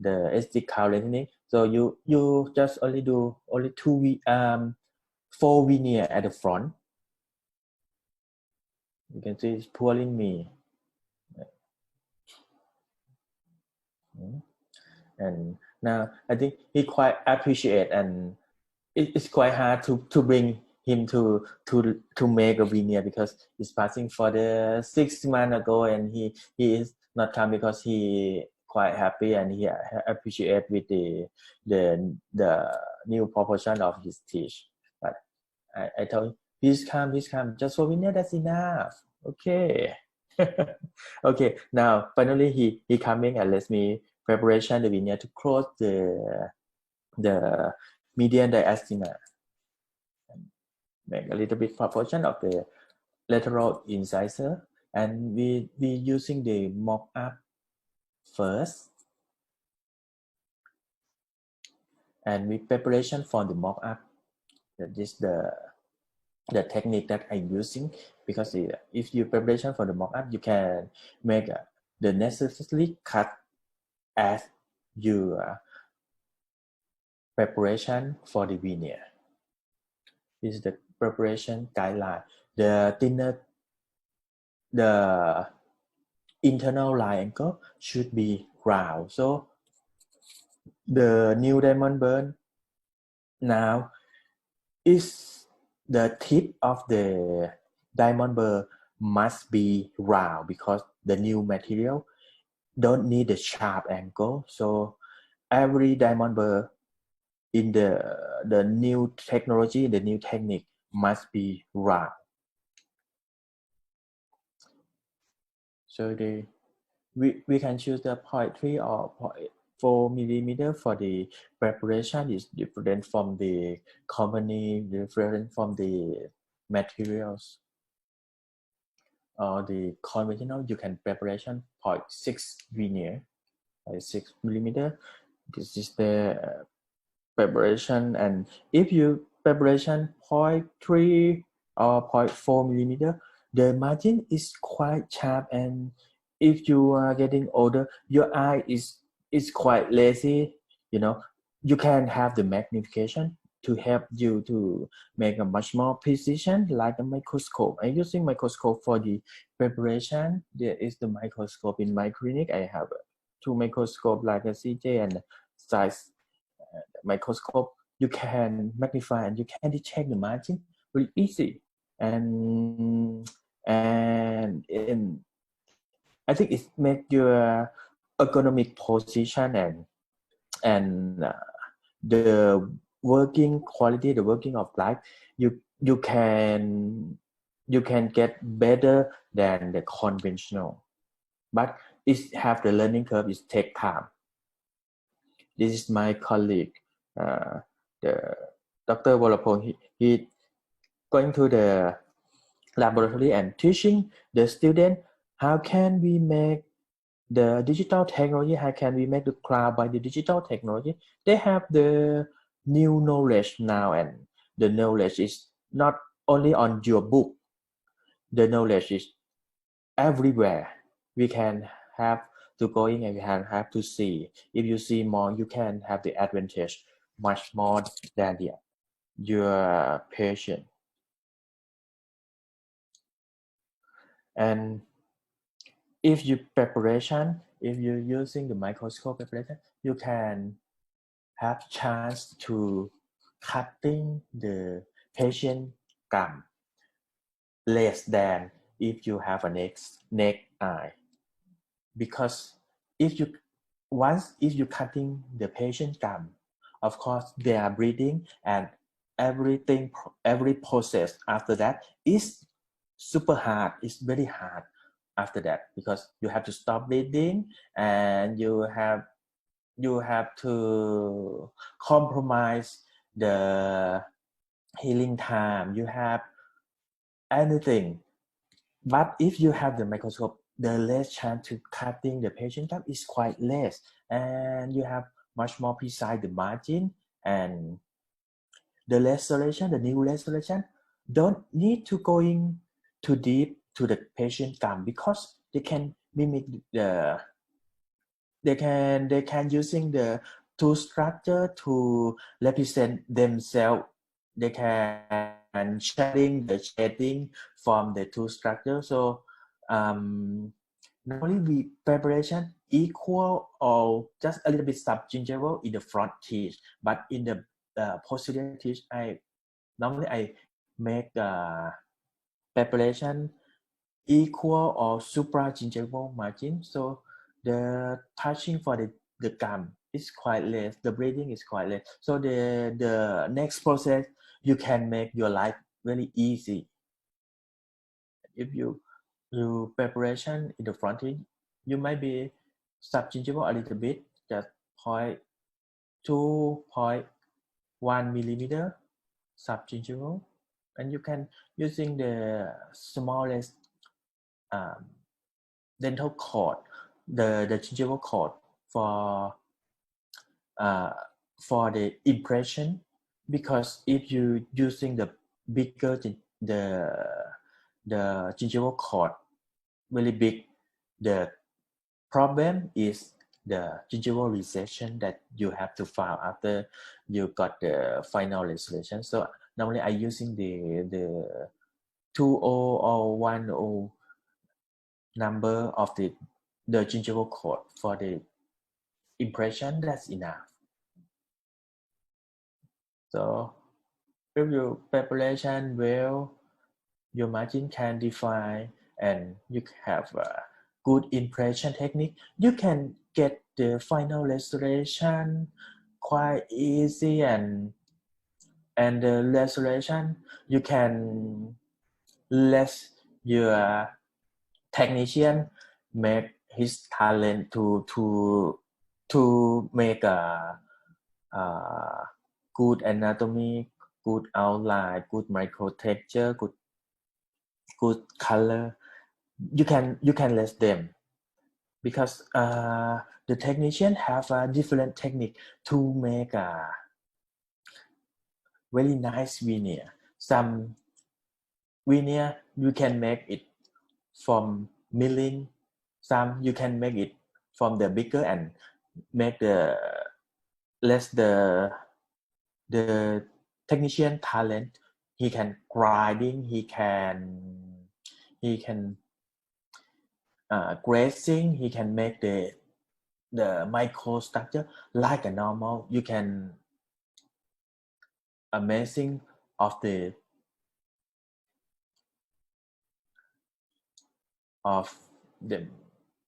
aesthetical lengthening. So you just only do only 4 veneer at the front. You can see it's pulling me. And now I think he quite appreciate, and it's quite hard to bring him to make a veneer, because it's passing for the 6 months ago, and he is not come because he quite happy, and he appreciate with the new proportion of his teeth. But I told him, please come, just for veneer, that's enough. Okay. Okay, now finally he coming and let me preparation the veneer to close the median diastema, make a little bit proportion of the lateral incisor, and we using the mock up first, and we preparation for the mock up. That is the technique that I'm using, because if you preparation for the mock up, you can make the necessary cut as you preparation for the veneer. This is the preparation guideline. The thinner the internal line angle should be round. So the new diamond burn now is the tip of the diamond burr must be round, because the new material don't need a sharp angle. So every diamond burr in the new technology, the new technique must be round. So we can choose the 0.3 or 0.4 millimeter for the preparation. Is different from the company, different from the materials. Or the conventional, you can preparation 0.6 veneer, 0.6 millimeter. This is the preparation, and if you preparation 0.3 or 0.4 millimeter, the margin is quite sharp, and if you are getting older, your eye is quite lazy, you can have the magnification to help you to make a much more precision, like a microscope. I'm using microscope for the preparation. There is the microscope in my clinic. I have 2 microscope like a CJ and size microscope. You can magnify and you can detect the margin very easy, and I think it makes your ergonomic position and the working quality, the working of life, you can get better than the conventional, but it have the learning curve. It take time. This is my colleague, the Dr. Volapong. He going to the laboratory and teaching the student how can we make the digital technology, how can we make the cloud by the digital technology. They have the new knowledge now, and the knowledge is not only on your book. The knowledge is everywhere. We can have to go in and we can have to see. If you see more, you can have the advantage much more than your patient. And if you preparation, if you're using the microscope preparation, you can have chance to cutting the patient gum less than if you have a neck eye, because if you cutting the patient gum, of course they are breathing, and every process after that is super hard. It's very hard after that, because you have to stop bleeding and you have to compromise the healing time. You have anything, but if you have the microscope, the less chance to cutting the patient gum is quite less, and you have much more precise the margin, and the restoration, the new restoration don't need to going too deep to the patient gum, because they can mimic they can using the two structure to represent themselves. They can shading from the two structure. So not only the preparation equal or just a little bit subgingival in the front teeth, but in the posterior teeth, I make preparation equal or supragingival margin. So the touching for the gum is quite less, the bleeding is quite less. So the next process, you can make your life very easy. If you preparation in the front teeth, you might be subgingival a little bit, just 0.2, 0.1 millimeter subgingival, and you can using the smallest dental cord, the gingival cord for the impression, because if you using the bigger the gingival cord very big, the problem is the gingival recession that you have to file after you got the final restoration. So normally I using the 20 or 10 number of the gingival cord for the impression. That's enough. So if your preparation well, your margin can define, and you have a good impression technique, you can get the final restoration quite easy, and the restoration you can let your technician make his talent to make a good anatomy, good outline, good micro texture, good color. You can let them, because the technician have a different technique to make a very nice veneer. Some veneer you can make it from milling, some you can make it from the bigger and make the less the technician talent. He can grinding, he can grazing, he can make the microstructure like a normal. You can amazing of the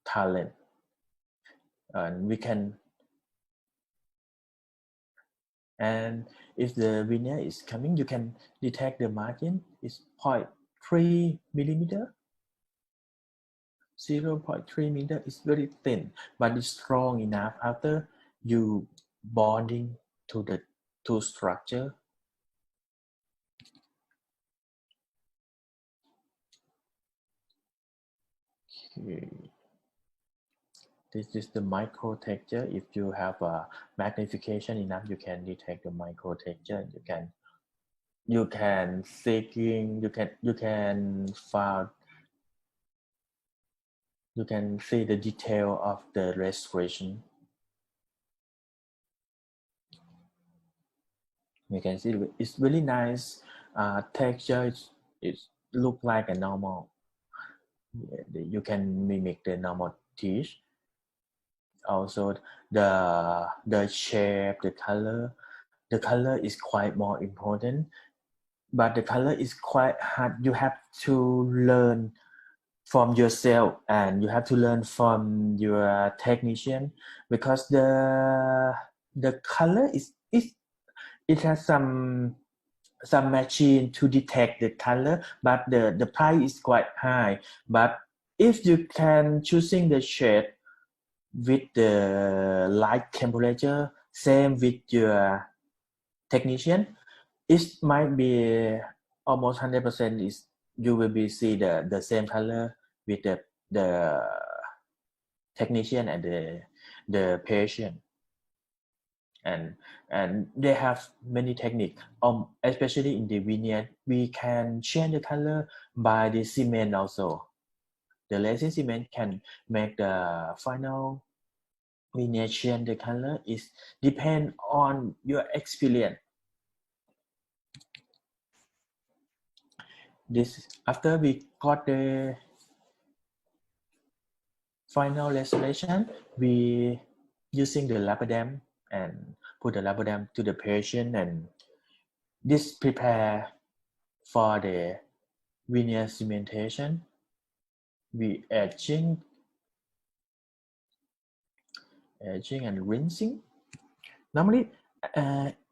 talent, and we can, and if the veneer is coming, you can detect the margin is 0.3 millimeter. 0.3 millimeter is very thin, but it's strong enough after you bonding to the two structure. Okay. This is the micro texture. If you have a magnification enough, you can detect the micro texture. You can seeking, you can find, you can see the detail of the restoration. You can see it's really nice texture. It look like a normal. You can mimic the normal teeth. Also the shape, the color is quite more important, but the color is quite hard. You have to learn from yourself, and you have to learn from your technician, because the color is it has some machine to detect the color, but the price is quite high. But if you can choosing the shade with the light temperature, same with your technician, it might be almost 100% is you will be see the same color with the technician and the patient. And they have many techniques, especially in the veneer we can change the color by the cement also. The resin cement can make the final veneer change the color. Is depend on your experience. This after we got the final restoration, we using the rubber dam and put the rubber dam to the patient, and this prepare for the veneer cementation. We edging and rinsing. Normally,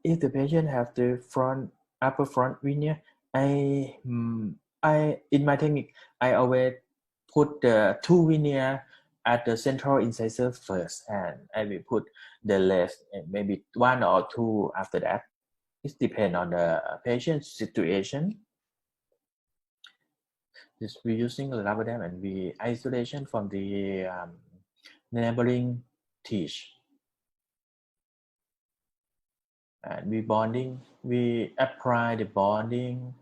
if the patient have the upper front veneer, I in my technique I always put the two veneer at the central incisor first, and I will put the rest maybe one or two after that. It depends on the patient's situation. Just we using the rubber dam and we isolation from the neighboring teeth. And we apply the bonding,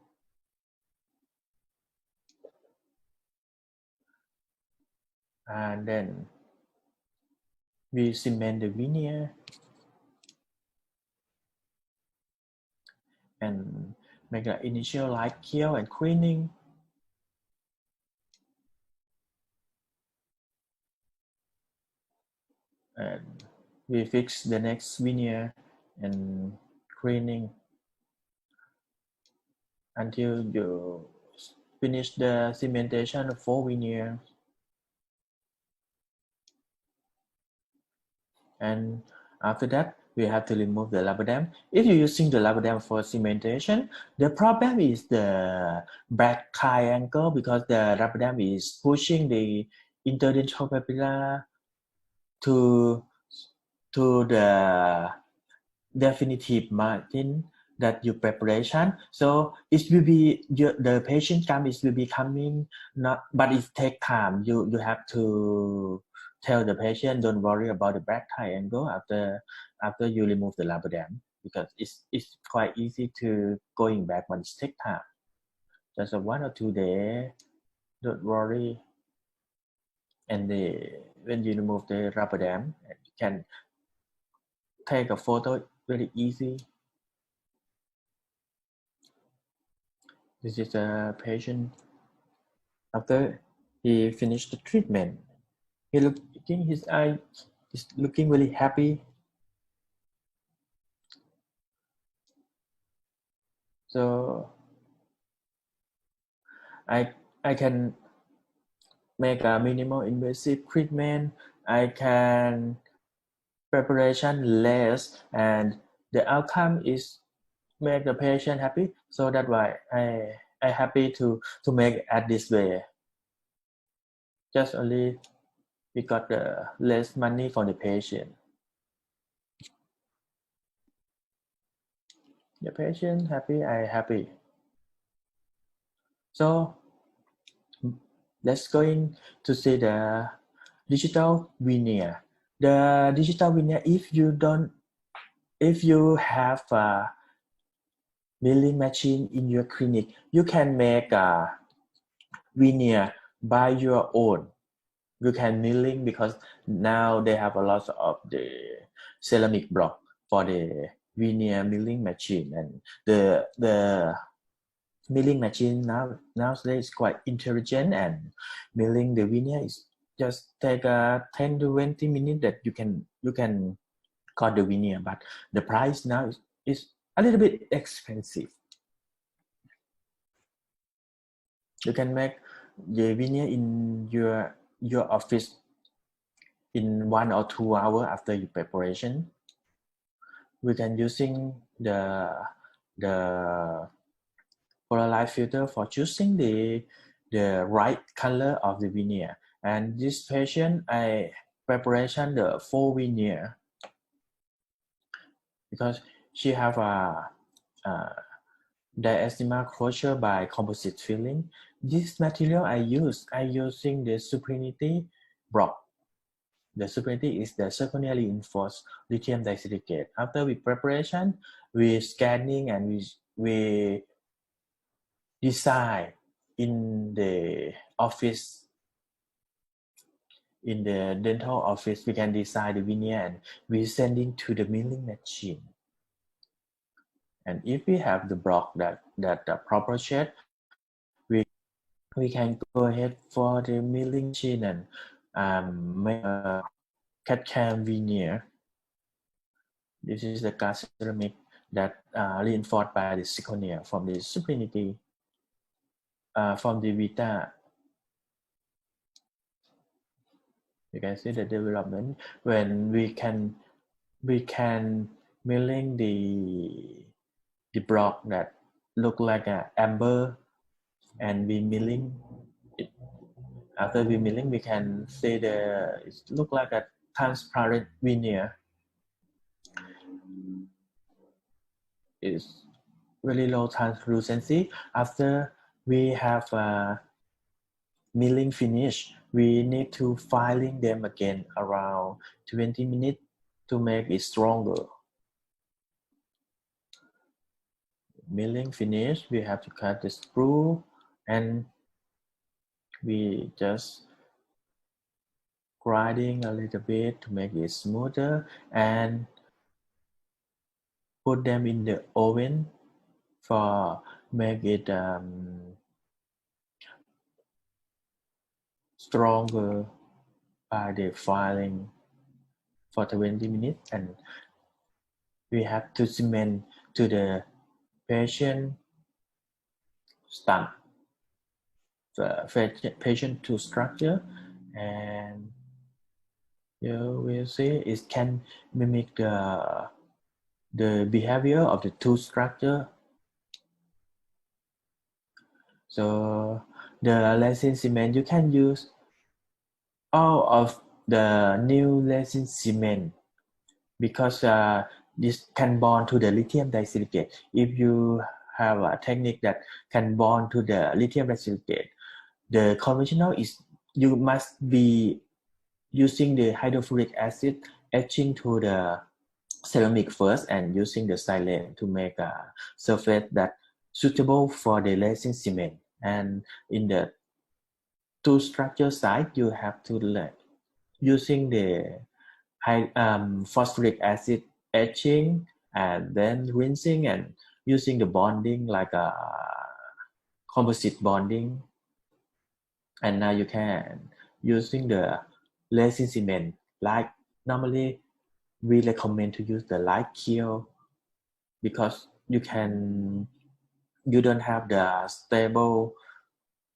and then we cement the veneer and make the initial light kill and cleaning. And we fix the next veneer and cleaning until you finish the cementation of 4 veneer. And after that, we have to remove the rubber dam. If you're using the rubber dam for cementation, the problem is the black triangle, because the rubber dam is pushing the interdental papilla to the definitive margin that you preparation. So it will be the patient will be coming, not, but it take time. You have to tell the patient, don't worry about the black triangle after you remove the rubber dam, because it's quite easy to going back, but it take time. Just a 1 or 2 days, don't worry. And when you remove the rubber dam, you can take a photo very easy. This is a patient after he finished the treatment. His eye is looking really happy. So I can make a minimal invasive treatment. I can preparation less, and the outcome is make the patient happy. So that's why I happy to make at this way. Just only we got the less money for the patient. The patient happy, I happy. So let's going to see the digital veneer. The digital veneer, if you have a milling machine in your clinic, you can make a veneer by your own. You can milling, because now they have a lot of the ceramic block for the veneer milling machine, and the milling machine nowadays is quite intelligent, and milling the veneer is just take 10 to 20 minutes that you can cut the veneer, but the price now is a little bit expensive. You can make the veneer in your office in 1 or 2 hours after your preparation. We can using the polarized filter for choosing the the right color of the veneer. And this patient, I preparation the full veneer because she have a diastema closure by composite filling. This material I using the Superinity block. The Superinity is the zirconially reinforced lithium disilicate. After we preparation, we scanning and we design in the office. In the dental office, we can design the veneer and we send it to the milling machine. And if we have the block that proper shape, we can go ahead for the milling machine and make a CAD-CAM veneer. This is the cast ceramic that reinforced by the zirconia from the Superinity, from the Vita. You can see the development when we can milling the block that look like a amber, and we milling it. After we milling, we can see it look like a transparent veneer. It's really low translucency. After we have milling finish, we need to filing them again around 20 minutes to make it stronger. Milling finish, we have to cut the screw and we just grinding a little bit to make it smoother and put them in the oven for make it stronger by the filing for 20 minutes. And we have to cement to the patient stump, the patient tooth structure, and you will see it can mimic the behavior of the tooth structure. So the resin cement, you can use all of the new resin cement because this can bond to the lithium disilicate. If you have a technique that can bond to the lithium disilicate, the conventional is you must be using the hydrofluoric acid etching to the ceramic first and using the silane to make a surface that suitable for the resin cement. And in the two structure side, you have to using the phosphoric acid etching and then rinsing and using the bonding like a composite bonding. And now you can using the resin cement. Like normally we recommend to use the light kiln because you don't have the stable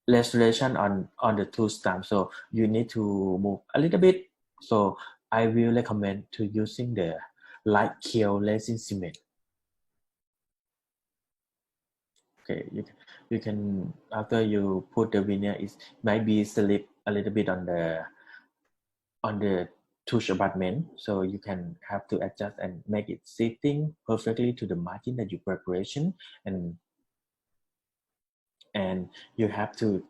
restoration on the tooth stump, so you need to move a little bit. So I will recommend to using the light kiln resin cement. Okay, you can after you put the veneer, it might be slip a little bit on the tooth abutment, so you can have to adjust and make it sitting perfectly to the margin that you preparation, and you have to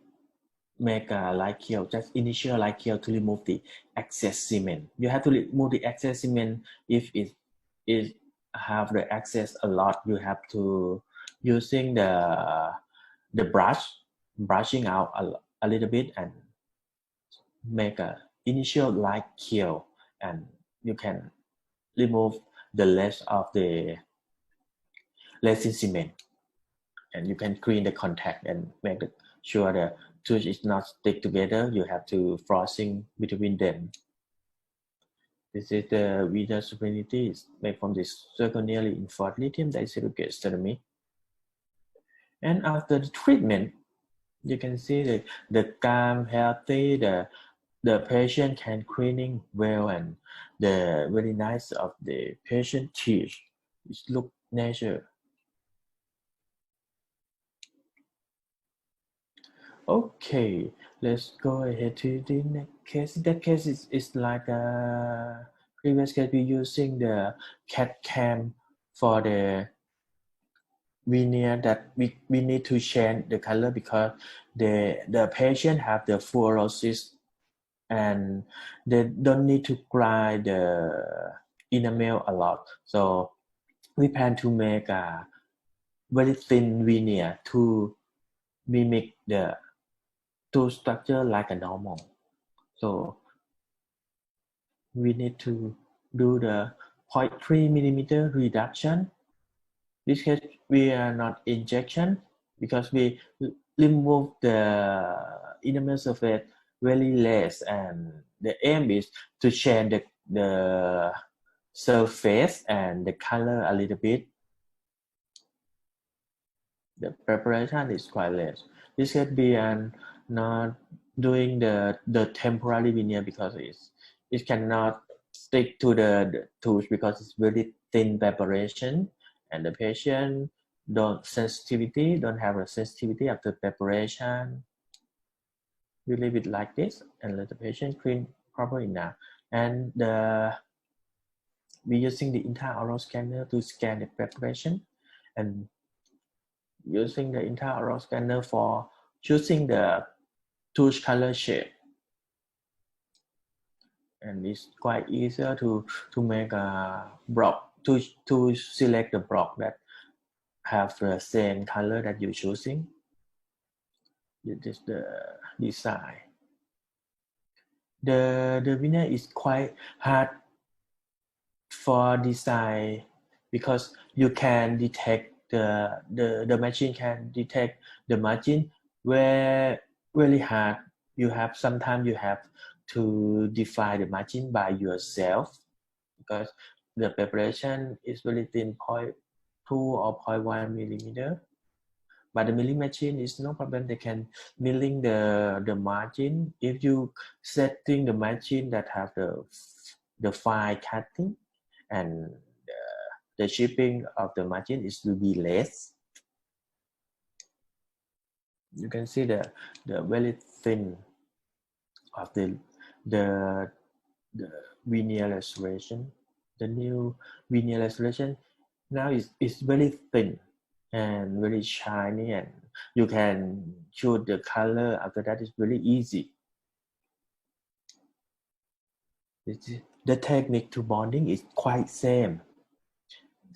make a light kiln, just initial light kiln to remove the excess cement. You have to remove the excess cement. If it have the excess a lot, you have to using the brushing out a little bit and make a initial light kiln, and you can remove the rest of the resin cement, and you can clean the contact and make sure the tooth is not stick together. You have to flossing between them. This is the Vita Superinity. It's made from this zirconially reinforced lithium disilicate ceramic. And after the treatment, you can see the calm, healthy, the patient can cleaning well, and the very nice of the patient teeth. It look natural. Okay, let's go ahead to the next case. That case is like a previous case. We're using the CAT cam for the veneer that we need to change the color because the patient have the fluorosis and they don't need to grind the enamel a lot. So we plan to make a very thin veneer to mimic the tooth structure like a normal. So we need to do the 0.3 millimeter reduction. This case we are not injection because we remove the enamel surface very less, and the aim is to change the surface and the color a little bit. The preparation is quite less. This case we are not doing the temporary veneer because it cannot stick to the tooth because it's very thin preparation, and the patient don't have a sensitivity after preparation. We leave it like this and let the patient clean properly now. And we're using the intraoral scanner to scan the preparation, and using the intraoral scanner for choosing the tooth color shade. And it's quite easier to make a block to select the block that have the same color that you're choosing. This is the design. The veneer is quite hard for design because you can detect the machine can detect the margin where really hard. Sometimes you have to define the margin by yourself because the preparation is very thin, 0.2 or 0.1 millimeter. But the milling machine is no problem. They can milling the margin. If you setting the machine that have the fine cutting, and the shipping of the margin is will be less. You can see the very thin of the veneer restoration. The new veneer restoration now is very thin and very shiny, and you can choose the color after that. Is very easy. The technique to bonding is quite same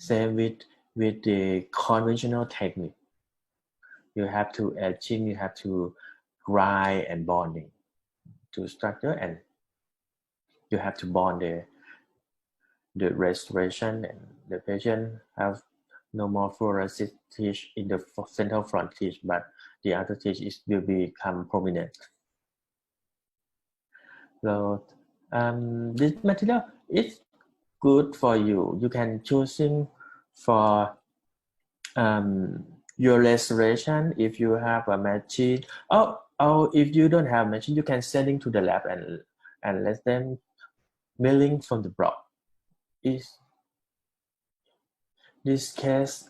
with the conventional technique. You have to etching, you have to grind and bonding to structure, and you have to bond the restoration, and the patient have no more fluorosis teeth in the central front teeth, but the other teeth will become prominent. So this material is good for you. You can choosing for your restoration if you have a machine. Oh, if you don't have machine, you can send it to the lab and let them milling from the block. Is this case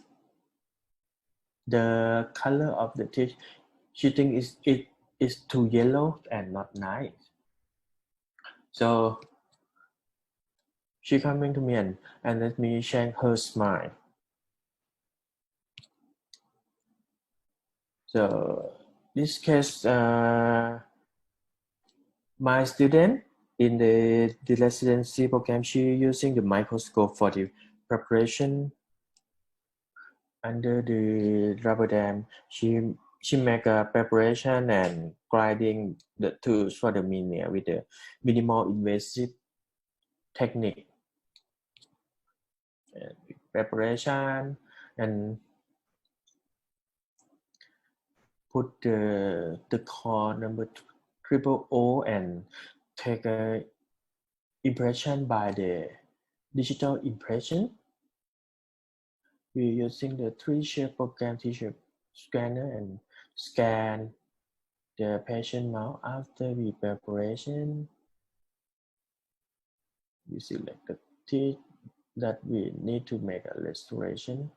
the color of the teeth? She thinks it is too yellow and not nice. So she coming to me and let me change her smile. So this case, my student in the residency program, she using the microscope for the preparation under the rubber dam. She make a preparation and grinding the tools for the veneer with the minimal invasive technique. Preparation and put the core number 000 and take a impression by the digital impression. We're using the 3-shape program T-shape scanner and scan the patient mouth after the preparation. We select the teeth that we need to make a restoration.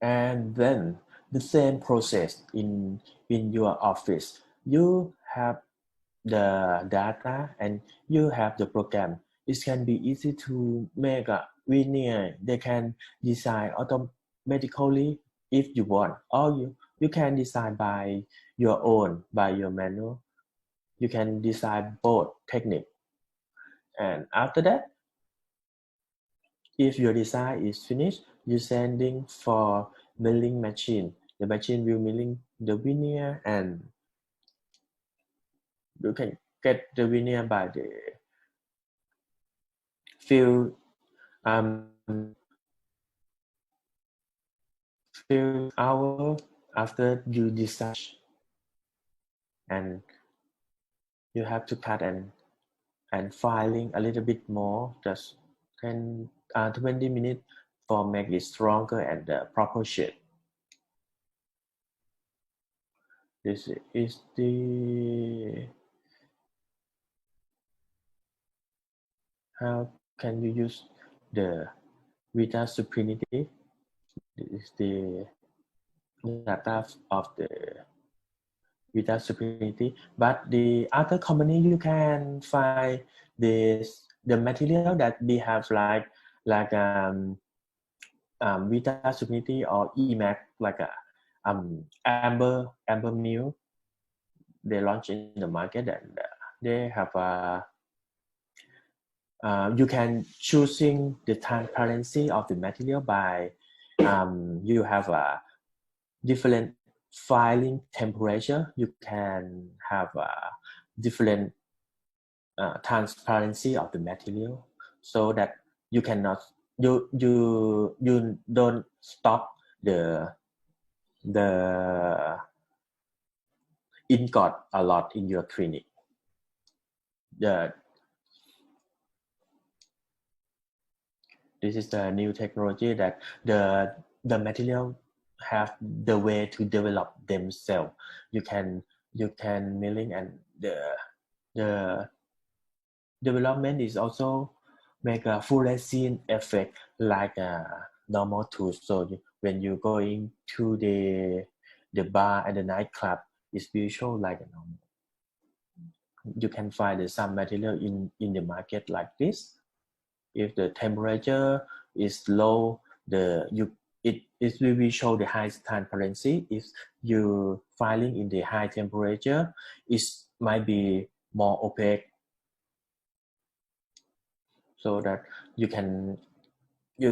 And then the same process in your office. You have the data and you have the program. It can be easy to make a veneer. They can design automatically if you want, or you can design by your own, by your manual. You can design both technique. And after that, if your design is finished, you sending for milling machine. The machine will milling the veneer, and you can get the veneer by the few um, few hours after you design, and you have to cut and filing a little bit more, just 20 minutes for make it stronger and the proper shape. This is the how can you use the Vita Supinity. This is the data of the Vita Supinity. But the other company, you can find the material that we have like Vita Supinity or EMAC, like a amber mill. They launch in the market, and they have you can choosing the transparency of the material by you have a different filing temperature. You can have a different transparency of the material, so that you cannot you don't stock the ingot a lot in your clinic. This is the new technology that the material have the way to develop themselves. You can milling, and the development is also make a fluorescent effect like a normal tools. So when you going to the bar and the nightclub, it's visual like a normal. You can find some material in the market like this. If the temperature is low, it will show the high transparency. If you filing in the high temperature, it might be more opaque, so that you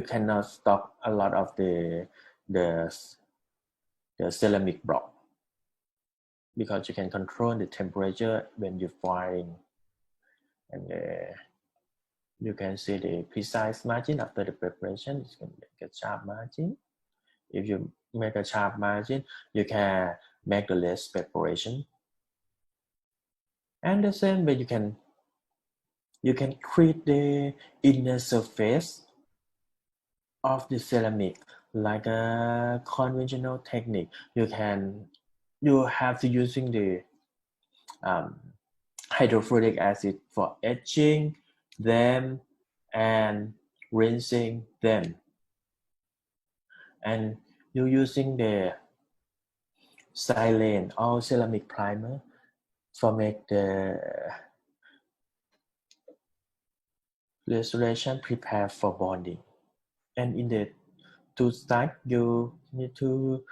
cannot stock a lot of the ceramic block, because you can control the temperature when you're filing, and you can see the precise margin after the preparation. You can make a sharp margin. If you make a sharp margin, you can make the less preparation. And the same way, you can create the inner surface of the ceramic like a conventional technique. You have to using the hydrofluoric acid for etching them and rinsing them, and you're using the silane or ceramic primer for make the restoration prepare for bonding. And in the two side, you need to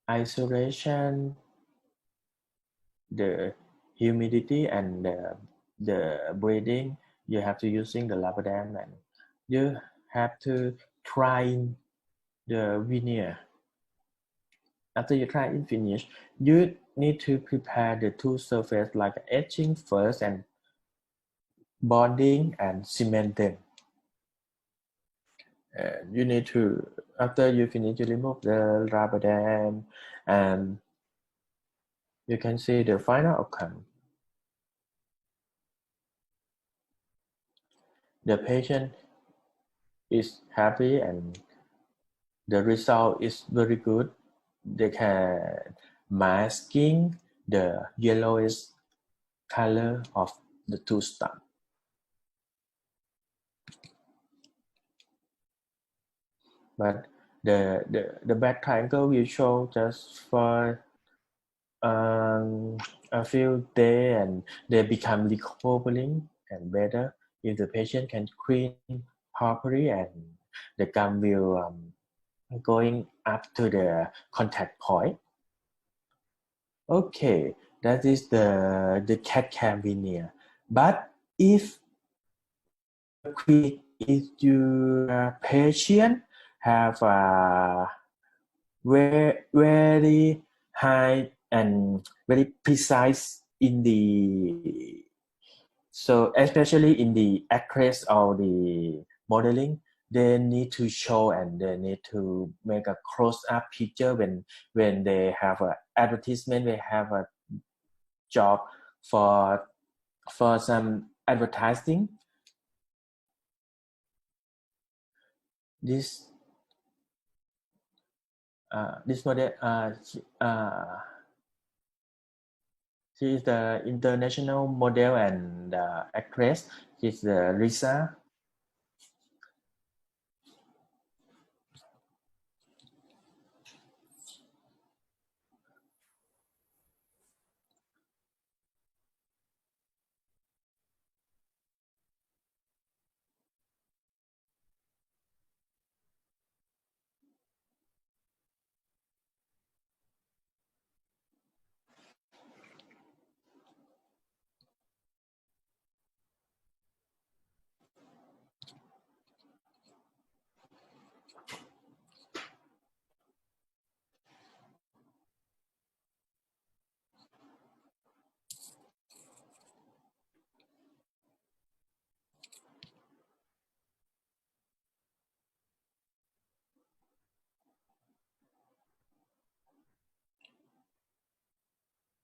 isolation the humidity and the breathing. You have to using the labradam, and you have to try the veneer. After you try and finish, you need to prepare the two surface like etching first and bonding and cement them. You need to, after you finish, you remove the rubber dam, and you can see the final outcome. The patient is happy and the result is very good. They can masking the yellowish color of the tooth stump. but the back triangle will show just for a few days, and they become recovering and better if the patient can clean properly, and the gum will going up to the contact point. Okay, that is the CAD/CAM veneer. But if your patient have a very high and very precise in the, so especially in the actress or the modeling, they need to show and they need to make a close-up picture when they have a advertisement, they have a job for some advertising. This model, she is the international model and actress. She's Lisa.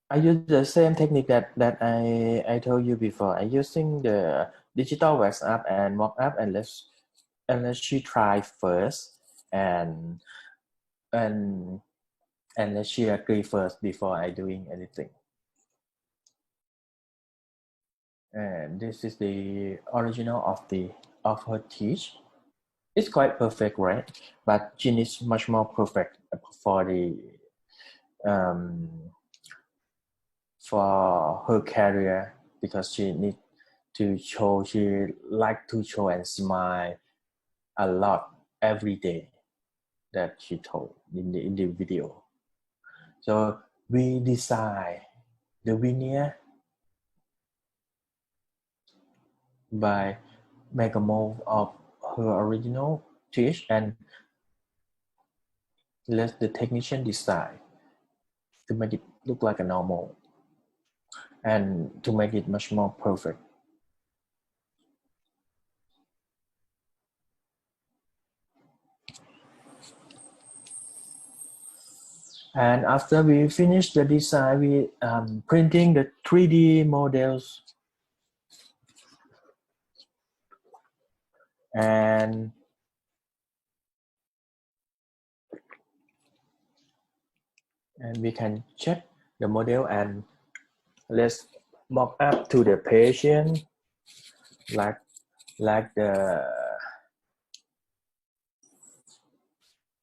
I use the same technique that I told you before. I using the digital wax up and mock up, and let she try first, and and let she agree first before I doing anything. And this is the original of her teeth. It's quite perfect, right? But she needs much more perfect for the for her career, because she need to show, she like to show and smile a lot every day, that she told in the video. So we design the veneer by make a mold of her original teeth and let the technician decide to make it look like a normal and to make it much more perfect. And after we finish the design, we printing the 3D models, and we can check the model and let's mock up to the patient like the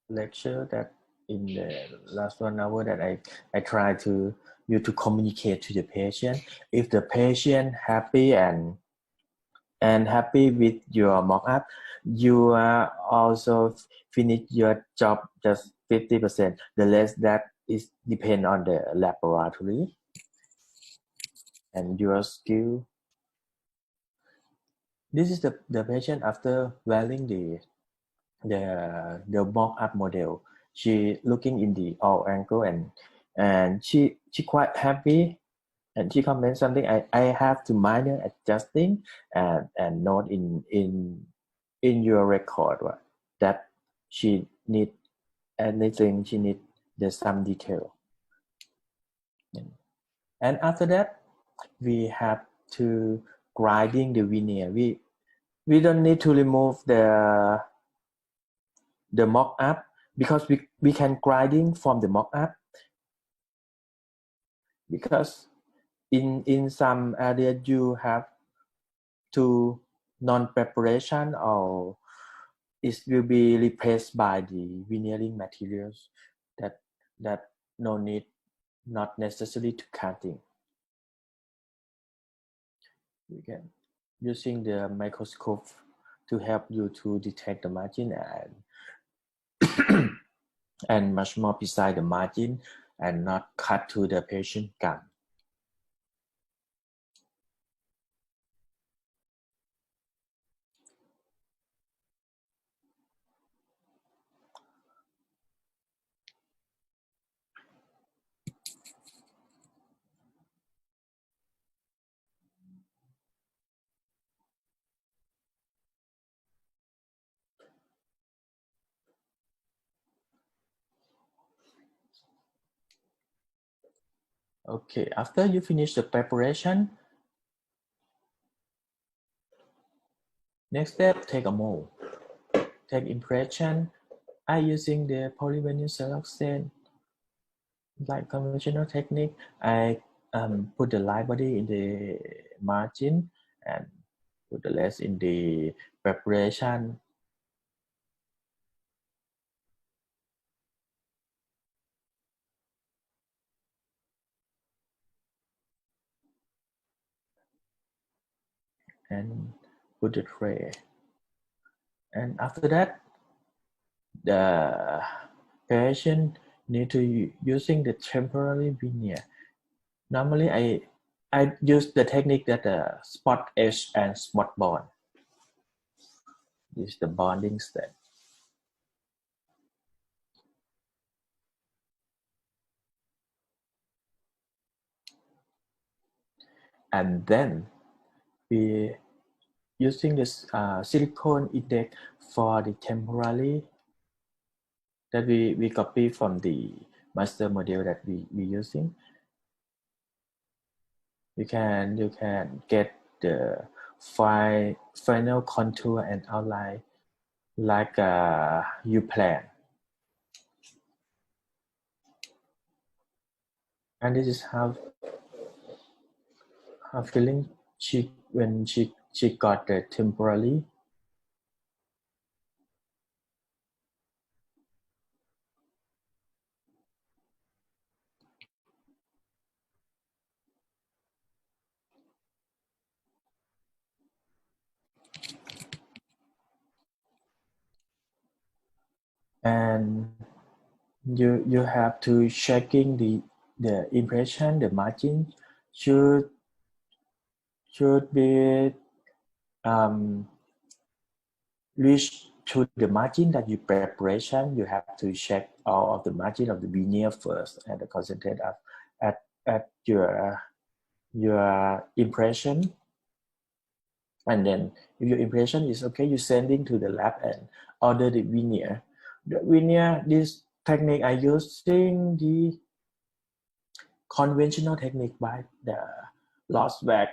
lecture that in the last 1 hour that I try to you to communicate to the patient. If the patient happy and happy with your mock-up, you are also finish your job just 50%. The rest that is depend on the laboratory and your skill. This is the patient after wearing the mock-up model. She looking in the all angle and she quite happy, and she comments something, I have to minor adjusting and note in your record that she need anything, she need there's some detail. And after that we have to grinding the veneer. We don't need to remove the mock-up, because we can grinding from the mock-up, because in some area you have to non-preparation or it will be replaced by the veneering materials that no need, not necessary to cutting. We can using the microscope to help you to detect the margin and much more precise the margin and not cut to the patient gum. Okay, after you finish the preparation, next step, take a mold. Take impression. I using the polyvinyl siloxane, like conventional technique. I put the light body in the margin and put the rest in the preparation. And put the tray. And after that, the patient need to using the temporary veneer. Normally, I use the technique that spot etch and spot bond. This is the bonding step. And then we using this silicone index for the temporary that we copy from the master model that we using. You can get the final contour and outline like you plan. And this is how feeling when she got the temporary. And you have to checking the impression, the margin should be reach to the margin that you preparation. You have to check all of the margin of the veneer first and the concentrate at your impression. And then if your impression is okay, you sending to the lab and order the veneer. The veneer, this technique I using the conventional technique by the lost wax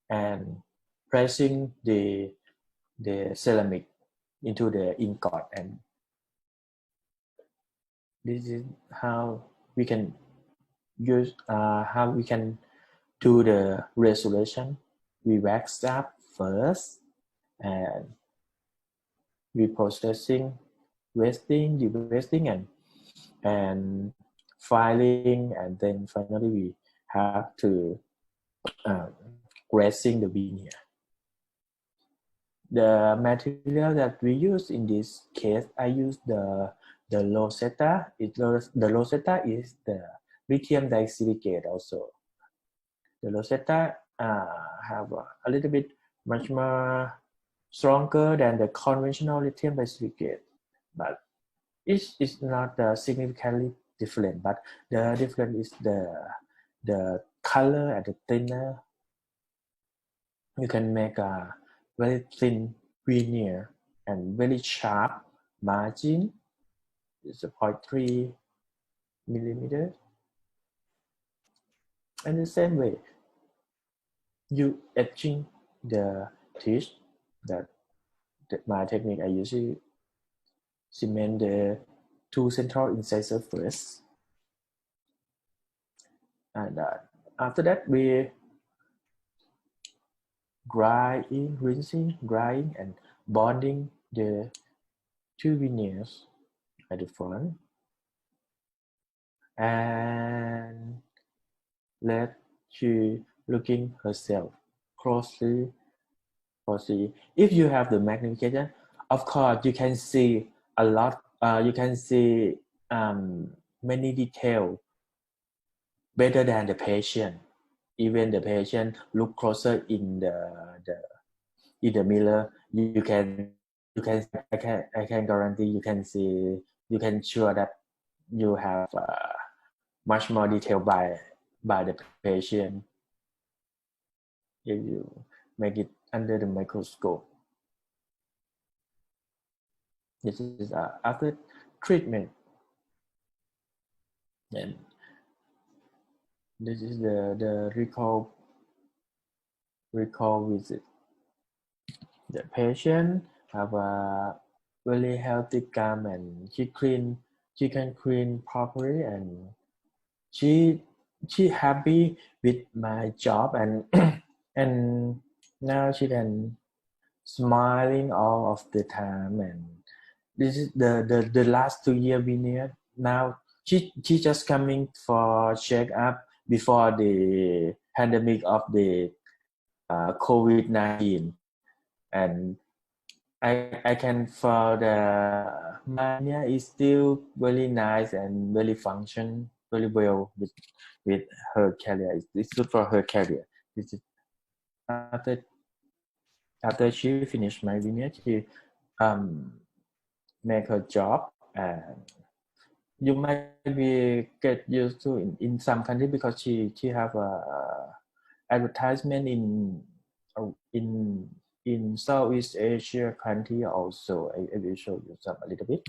and pressing the ceramic into the ingot, and this is how we can use how we can do the restoration. We wax up first and we processing, wasting and filing, and then finally we have to gracing the veneer. The material that we use in this case, I use the Rosetta. The Rosetta is the lithium disilicate also. The Rosetta have a little bit much more stronger than the conventional lithium disilicate, but it's not significantly different. But the difference is the color and the thinner. You can make a very thin veneer and very sharp margin. It's a 0.3 millimeter. And the same way, you etching the teeth that my technique I usually cement the two central incisors first. And after that, we drying, rinsing, drying, and bonding the two veneers at the front, and let she looking herself closely. If you have the magnification, of course you can see a lot. You can see many details better than the patient. Even the patient look closer in the mirror. I can guarantee you can sure that you have much more detail by the patient if you make it under the microscope. This is after treatment, and this is the recall visit. The patient have a very healthy gum, and she can clean properly, and she happy with my job, and and now she can smiling all of the time, and this is the last 2 year Veneer. Now she just coming for check up before the pandemic of the COVID-19, and I can for the my Veneer is still very nice and very function very well with her career. It's good for her career. This is after she finished my Veneer, she make her job, and you might be get used to in some country because she have a advertisement in Southeast Asia country also. I will show you some a little bit.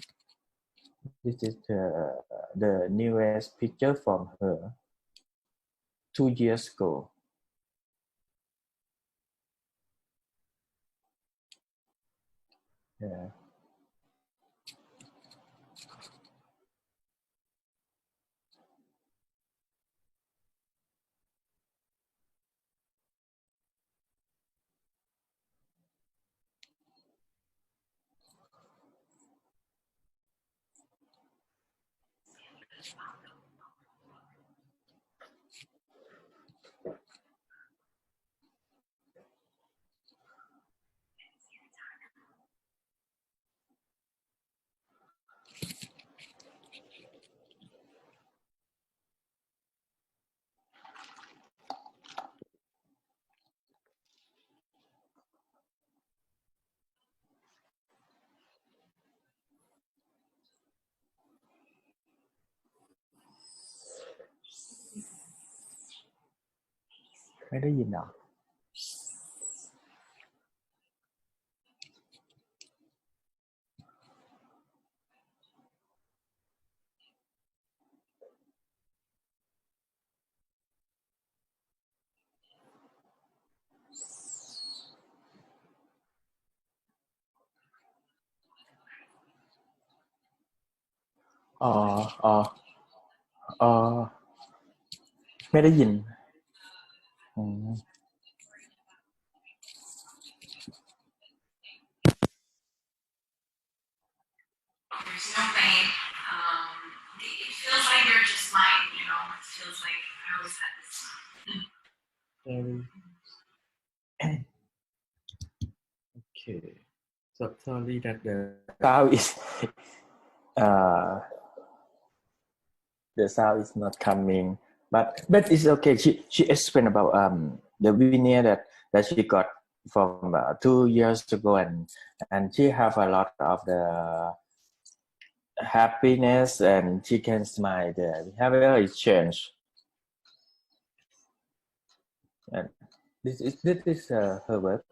This is the newest picture from her 2 years ago. Yeah. Mấy đứa gì nào? Mấy đứa gì? There's no pain. It feels like you're just mine, you know. It feels like I always had this. Okay. So sorry that the Sound is the sound is not coming, but it's okay. She explained about the veneer that she got from 2 years ago, and she have a lot of the happiness, and she can smile. The behavior is changed, and this is her work.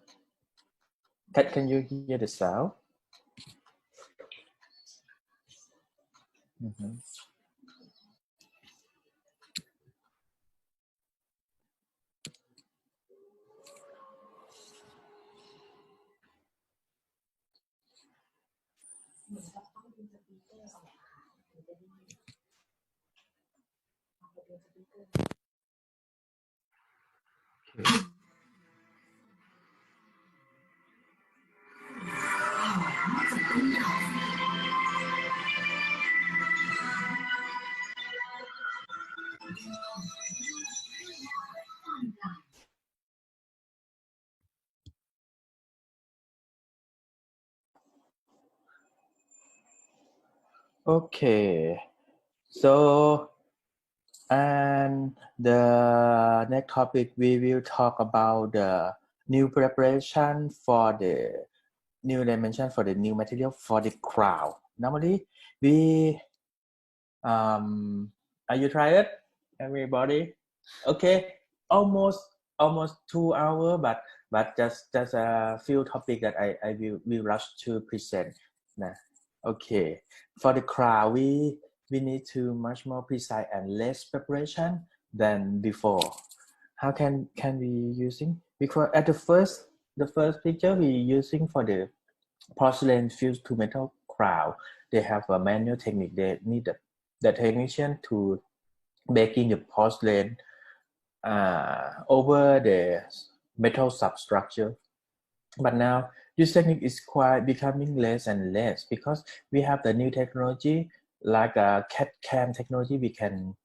Can you hear the sound? Mm-hmm. Okay, so and the next topic we will talk about the new preparation for the new dimension for the new material for the crown. Normally we are you tired everybody? Okay, almost 2 hours, but just a few topics that I will rush to present. Nah. Okay, for the crown we need to much more precise and less preparation than before. How can we using? Because at the first picture we using for the porcelain fused to metal crown. They have a manual technique. They need the technician to baking the porcelain over the metal substructure. But now this technique is quite becoming less and less because we have the new technology like a CAD/CAM technology. We can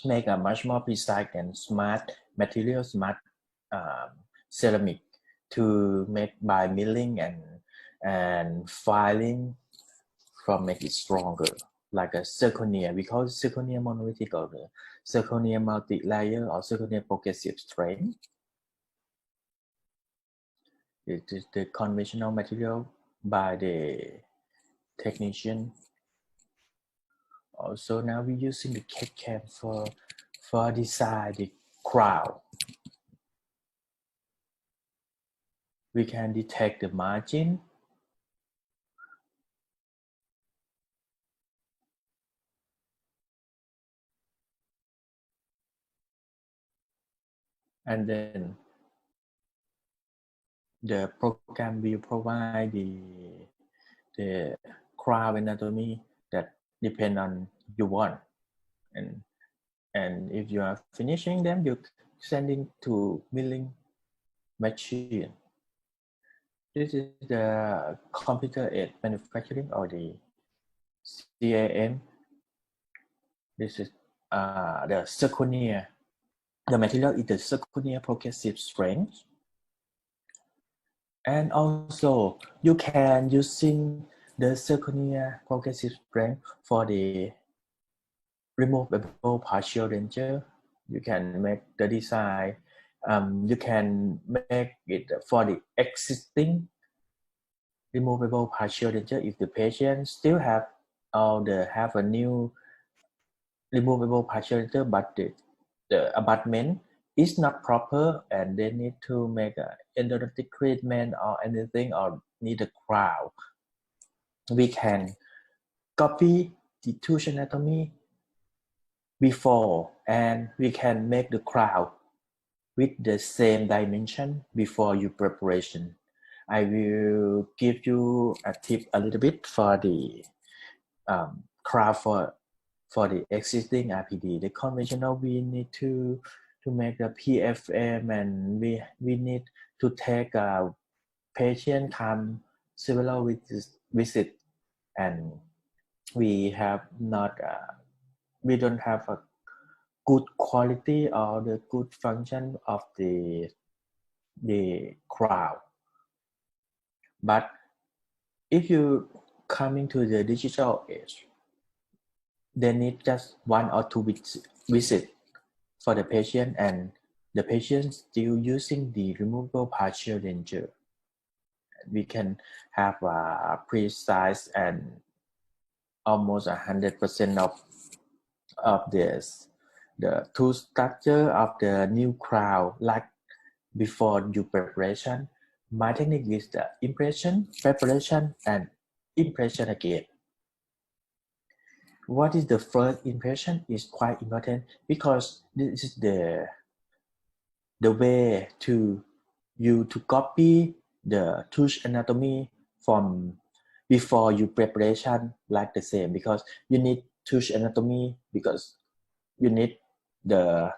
make a much more precise and smart material, smart um, ceramic to make by milling and filing from make it stronger, like a zirconia. We call it zirconia monolithic or the zirconia multi-layer or zirconia progressive strength. It is the conventional material by the technician. Also now we're using the CAD/CAM for design the crown. We can detect the margin and then the program will provide the crown anatomy that depend on you want, and if you are finishing them, you sending to milling machine. This is the computer aided manufacturing or the CAM. This is the zirconia. The material is the zirconia progressive strength. And also you can using the zirconia progressive strength for the removable partial denture. You can make the design. You can make it for the existing removable partial denture if the patient still have a new removable partial denture, but the abutment is not proper and they need to make a endodontic treatment or anything or need a crown. We can copy the tooth anatomy before and we can make the crown with the same dimension before your preparation. I will give you a tip a little bit for the crown for the existing RPD. The conventional we need to make the PFM and we need to take a patient come several visit and we have not we don't have a good quality or the good function of the crown. But if you coming to the digital age, they need just 1 or 2 visit for the patient and the patient still using the removable partial denture. We can have a precise and almost 100% of this the tooth structure of the new crown like before your preparation. My technique is the impression, preparation, and impression again. What is the first impression is quite important because this is the way to you to copy the tooth anatomy from before your preparation like the same because you need tooth anatomy because you need the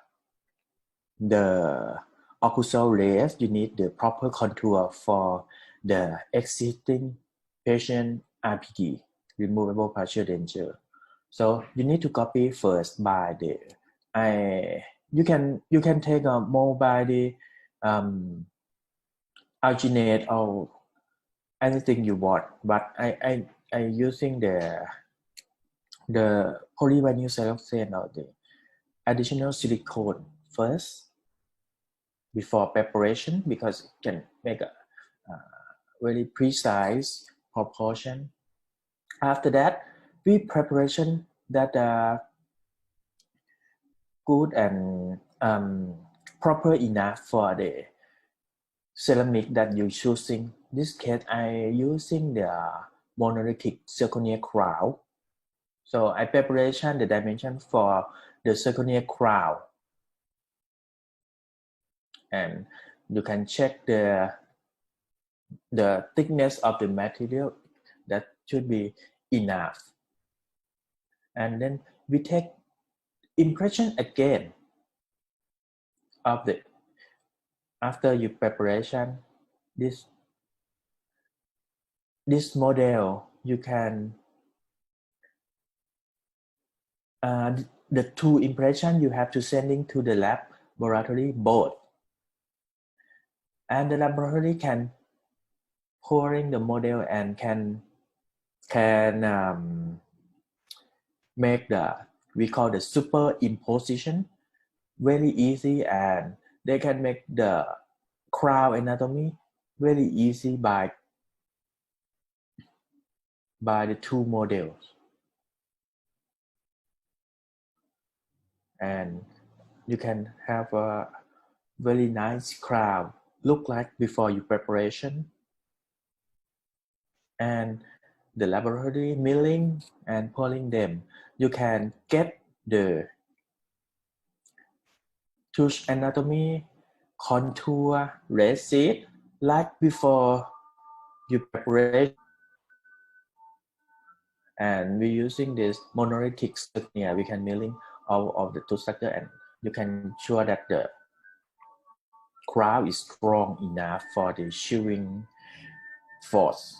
occlusal layers, you need the proper contour for the existing patient RPD, removable partial denture. So you need to copy first by the you can take a more by the alginate or anything you want, but I using the the polyvinyl siloxane or the additional silicone first before preparation because it can make a very precise proportion. After that, with preparation that are good and proper enough for the ceramic that you're choosing. In this case, I using the monolithic zirconia crown. So I preparation the dimension for the zirconia crown, and you can check the thickness of the material that should be enough. And then we take impression again of the after your preparation. This model you can the two impression you have to sending to the laboratory both, and the laboratory can pouring the model and can make the we call the superimposition very easy, and they can make the crown anatomy very easy by the two models, and you can have a very nice crown look like before your preparation. And the laboratory milling and pulling them, you can get the tooth anatomy, contour, receipt like before your preparation. And we're using this monolithic zirconia, we can milling all of the tooth structure, and you can ensure that the crown is strong enough for the chewing force.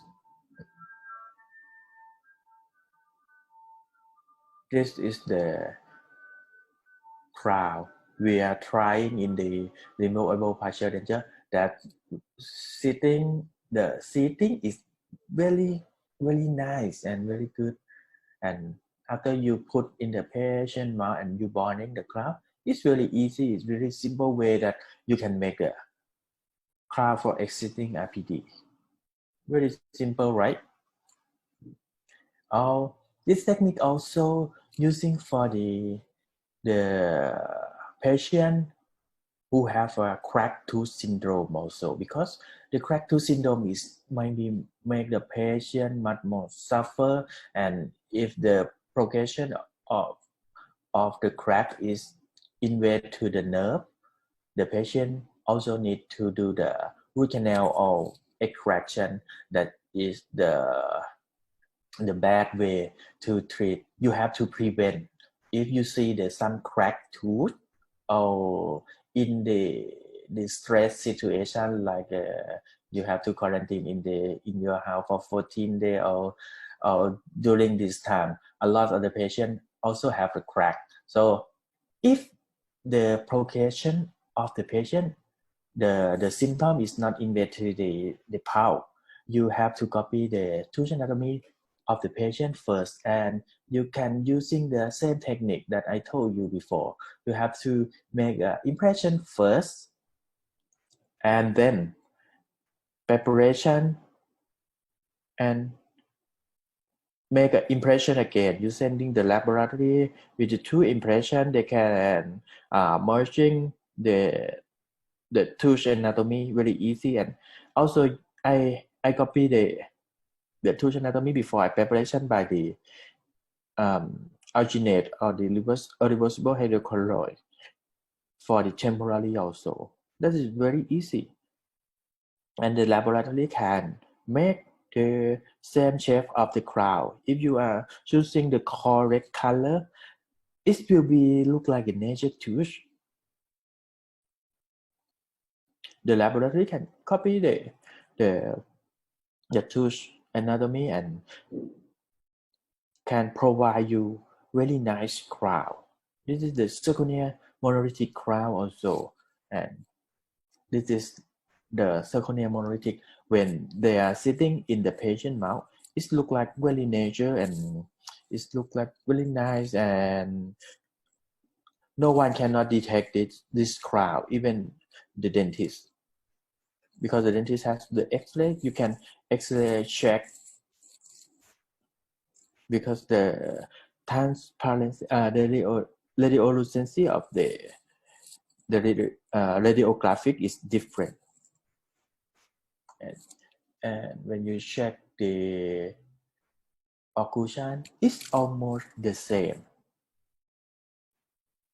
This is the crown we are trying in the removable partial denture. That the seating is very nice and very good. And after you put in the patient mouth and you bonding the crown, it's really easy. It's very simple way that you can make a crown for existing RPD. Very simple, right? This technique also using for the patient who have a cracked tooth syndrome also, because the cracked tooth syndrome might make the patient much more suffer, and if the progression of the crack is invade to the nerve, the patient also need to do the root canal or extraction. That is the bad way to treat. You have to prevent. If you see some cracked tooth or in the stress situation, like you have to quarantine in your house for 14 days, or during this time, a lot of the patient also have a crack. So if the progression of the patient, the symptom is not invade to the palate, you have to copy the tooth anatomy of the patient first, and you can using the same technique that I told you before. You have to make an impression first, and then preparation, and make an impression again. You sending the laboratory with the two impression, they can merging the tooth anatomy very easy. And also I copy the tooth anatomy before I preparation by the alginate or the reversible hydrocolloid for the temporary also. That is very easy, and the laboratory can make the same shape of the crown. If you are choosing the correct color, it will be look like a nature tooth. The laboratory can copy the tooth anatomy and can provide you really nice crown. This is the zirconia monolithic crown also, and this is the zirconia monolithic. When they are sitting in the patient mouth, it look like really nature, and it looks like really nice, and no one cannot detect this crowd, even the dentist, because the dentist has the X-ray. You can X-ray check because the transparency, the radiolucency of the radiographic is different, and when you check the occlusion, it's almost the same.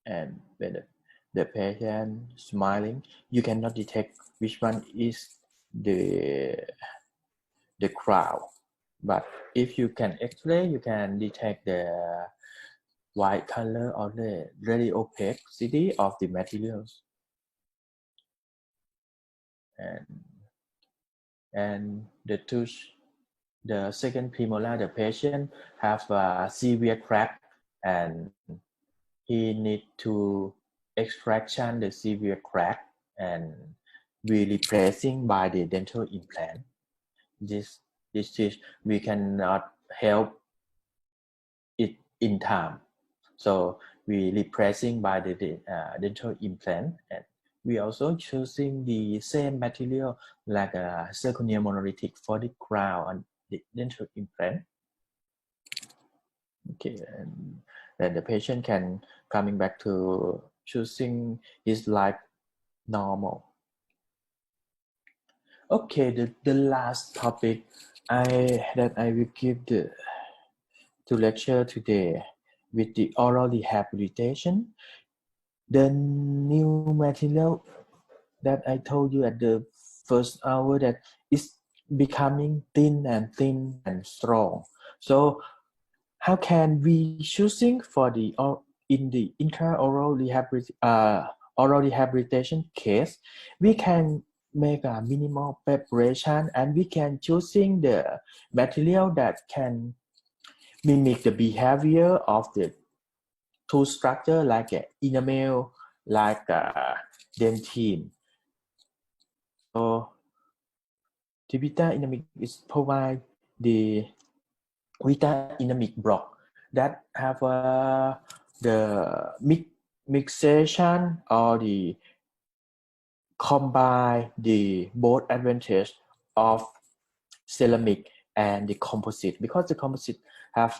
And when the patient smiling, you cannot detect which one is the crowd. But if you can X-ray, you can detect the white color or the really opacity of the materials. And the second premolar, the patient have a severe crack, and he need to extraction the severe crack and be replacing by the dental implant. This is we cannot help it in time, so we replacing by the dental implant, and we also choosing the same material like a zirconia monolithic for the crown and the dental implant. Okay, and then the patient can coming back to choosing his life normal. Okay, the last topic that I will give to lecture today with the oral rehabilitation. The new material that I told you at the first hour that is becoming thin and strong. So how can we choosing for the in the intraoral oral rehabilitation case? We can make a minimal preparation, and we can choosing the material that can mimic the behavior of the tooth structure, like enamel, like dentine. So Tibita Inamic is provide the Vita Inamic block that have the mixation or the combine the both advantage of ceramic and the composite, because the composite have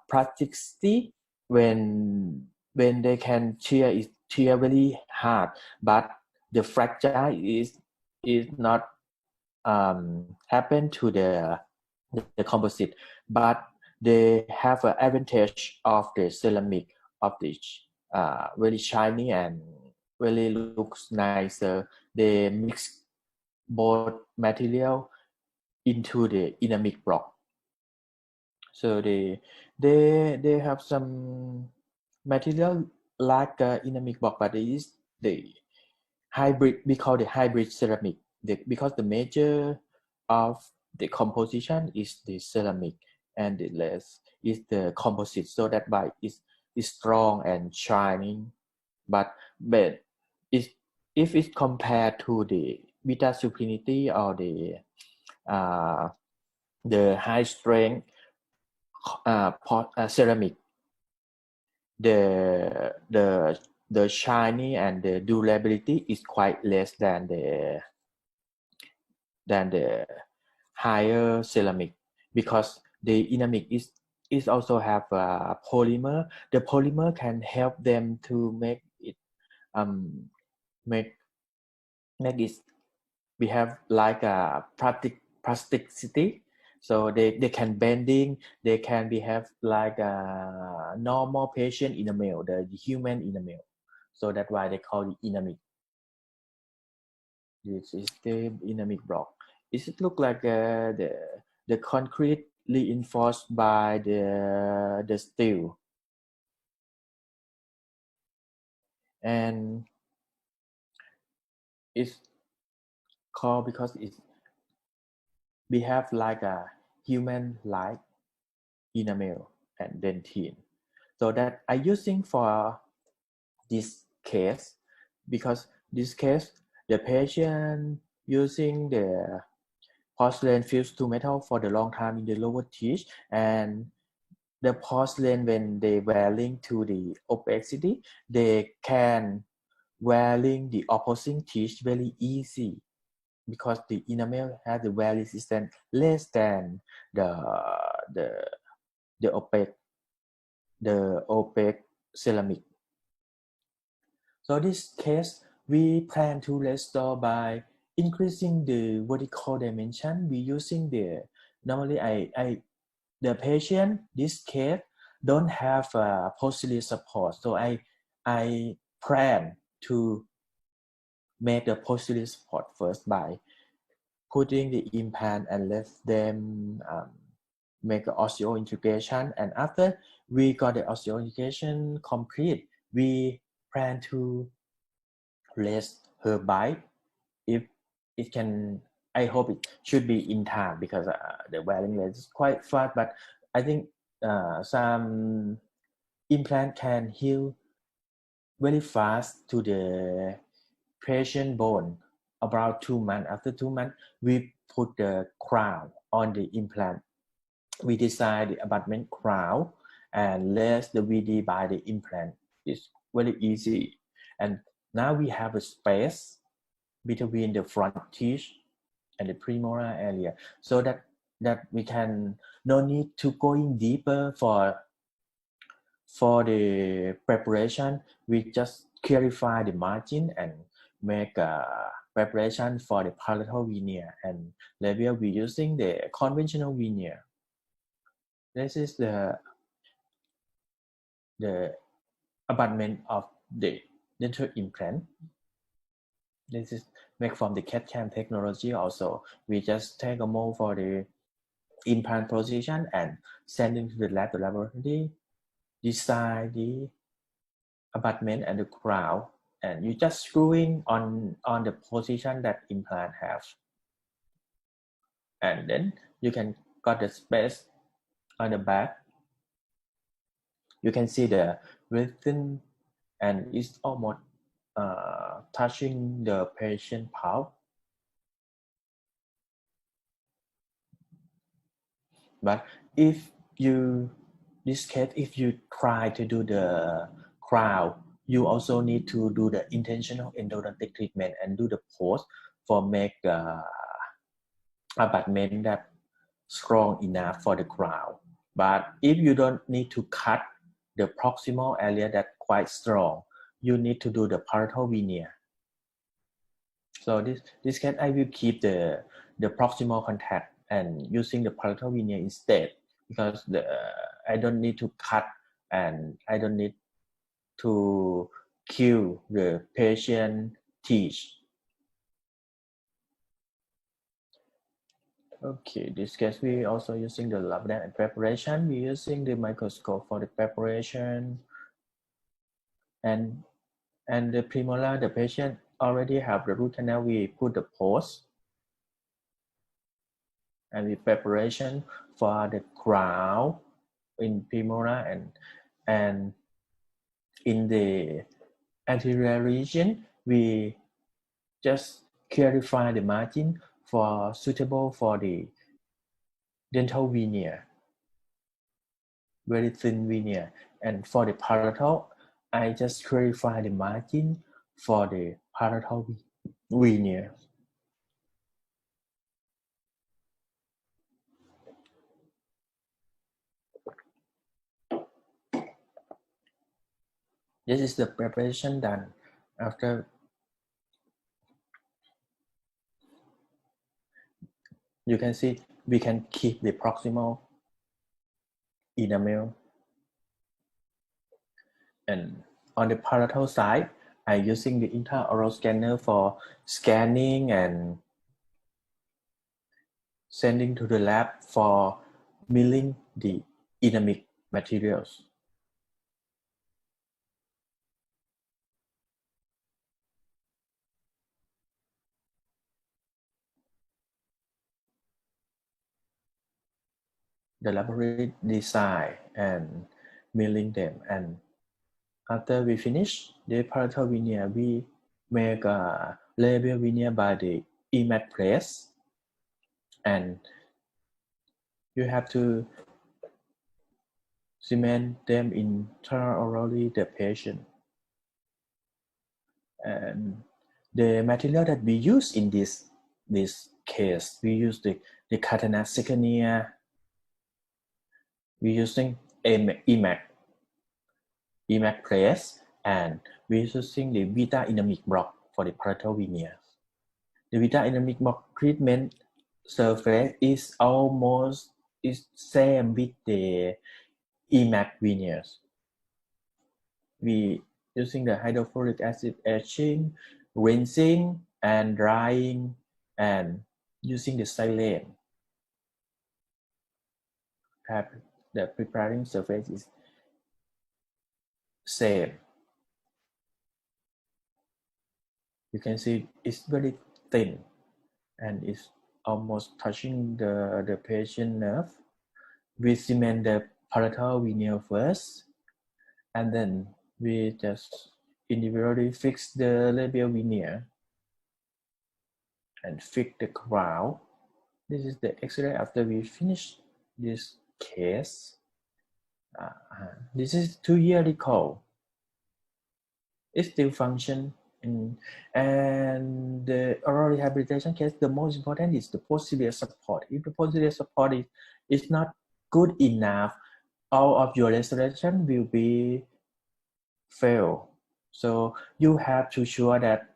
plasticity when they can tear very hard, but the fracture is not happen to the composite, but they have an advantage of the ceramic of the very shiny and really looks nicer. They mix both material into the enamic block. So they have some material like enamic block, but it is the hybrid. We call the hybrid ceramic because the major of the composition is the ceramic and the less is the composite. So that why is strong and shining. But if it's compared to the beta supinity or the high strength ceramic, the shiny and the durability is quite less than the higher ceramic, because the enamic is also have a polymer. The polymer can help them to make it we have like a plasticity, so they can bending, they can have like a normal patient enamel, the human enamel. So that's why they call it enamic. This is the enamic block. It look like the concrete reinforced by the steel, and it's called because we have like a human like enamel and dentine. So that I using for this case, because this case the patient using the porcelain fused to metal for the long time in the lower teeth, and the porcelain, when they wearing to the opacity, they can wearing the opposing teeth very easy, because the enamel has the wear resistance less than the the the opaque ceramic. So this case, we plan to restore by increasing the vertical dimension. We using the normally the patient this case don't have posterior support, so I plan to make the posterior support first by putting the implant and let them make the osseointegration. And after we got the osseointegration complete, we plan to raise her bite. If it can, I hope it should be in time, because the wearing rate is quite fast, but I think some implant can heal very fast to the patient bone. About 2 months. After 2 months, we put the crown on the implant. We design the abutment crown and lace the VD by the implant. It's very easy. And now we have a space between the front teeth and the premolar area, so that we can no need to going deeper for the preparation. We just clarify the margin and make a preparation for the palatal veneer, and labial we using the conventional veneer. This is the abutment of the dental implant. This is made from the CAD/CAM technology. Also, we just take a mold for the implant position and sending to the lab, the laboratory, design the abutment and the crown, and you just screwing on the position that implant have, and then you can got the space on the back. You can see the within, and it's almost touching the patient palm. But if you, this case, if you try to do the crown, you also need to do the intentional endodontic treatment and do the post for make abutment that strong enough for the crown. But if you don't need to cut the proximal area that quite strong, you need to do the palatal veneer. So this case, I will keep the proximal contact and using the palatal veneer instead, because I don't need to cut and I don't need to kill the patient teeth. Okay, this case we also using the lab and preparation. We using the microscope for the preparation, and the premolar, the patient already have the root canal. We put the post and the preparation for the crown in premolar, and in the anterior region we just clarify the margin for suitable for the dental veneer, very thin veneer. And for the palatal, I just clarify the margin for the palatal veneer. This is the preparation done. After you can see, we can keep the proximal enamel. And on the palatal side, I'm using the intraoral scanner for scanning and sending to the lab for milling the enamic materials. The laboratory design and milling them, and after we finish the palatal veneer, we make a labial veneer by the EMAT press, and you have to cement them intraorally the patient. And the material that we use in this case, we use the catenate secania. We're using EMAC press, and we're using the beta dynamic block for the palatal veneer. The beta dynamic block treatment surface is almost same with the EMAC veneers. We using the hydrofluoric acid etching, rinsing, and drying, and using the silane. The preparing surface is same. You can see it's very thin and it's almost touching the patient nerve. We cement the palatal veneer first, and then we just individually fix the labial veneer and fix the crown. This is the X-ray after we finish this case. This is 2 years ago. It still function. And the oral rehabilitation case, the most important is the posterior support. If the posterior support is not good enough, all of your restoration will be fail. So you have to sure that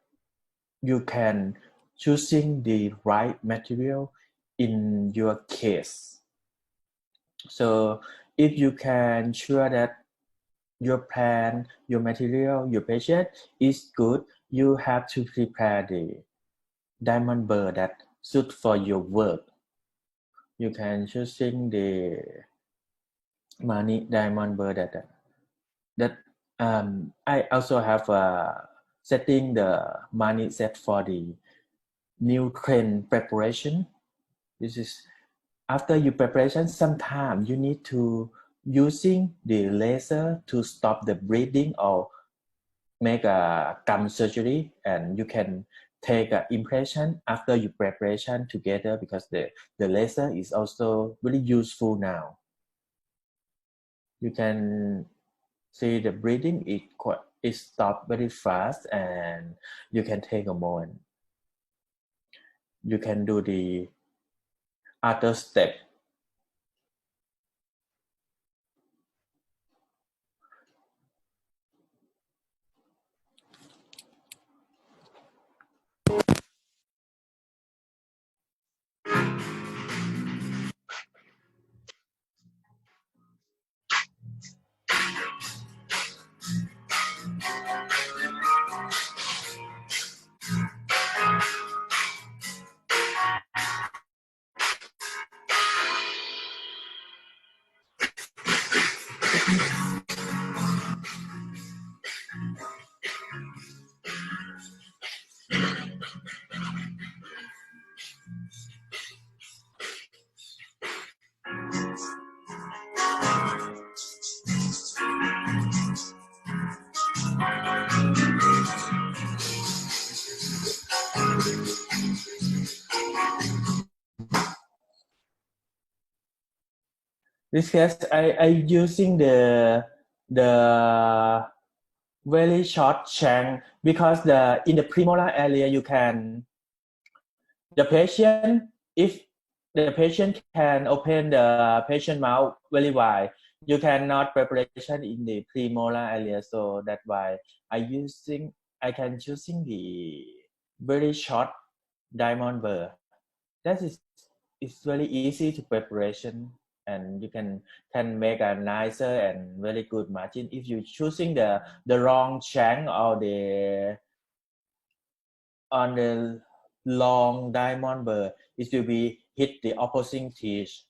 you can choosing the right material in your case. So if you can sure that your plan, your material, your patient is good, you have to prepare the diamond burr that suit for your work. You can choosing the money diamond burr that I also have setting the money set for the new trend preparation. This is after your preparation, sometimes you need to using the laser to stop the bleeding or make a gum surgery, and you can take an impression after your preparation together because the laser is also really useful now. You can see the bleeding it stopped very fast, and you can take a moment. You can do the other step. This case, I using the very short shank because in the premolar area you can the patient, if the patient can open the patient mouth very wide, you cannot preparation in the premolar area. So that's why I can choosing the very short diamond burr. That is it's very easy to preparation, and you can make a nicer and very good margin. If you choosing the wrong shank or on the long diamond burr, it will be hit the opposing teeth.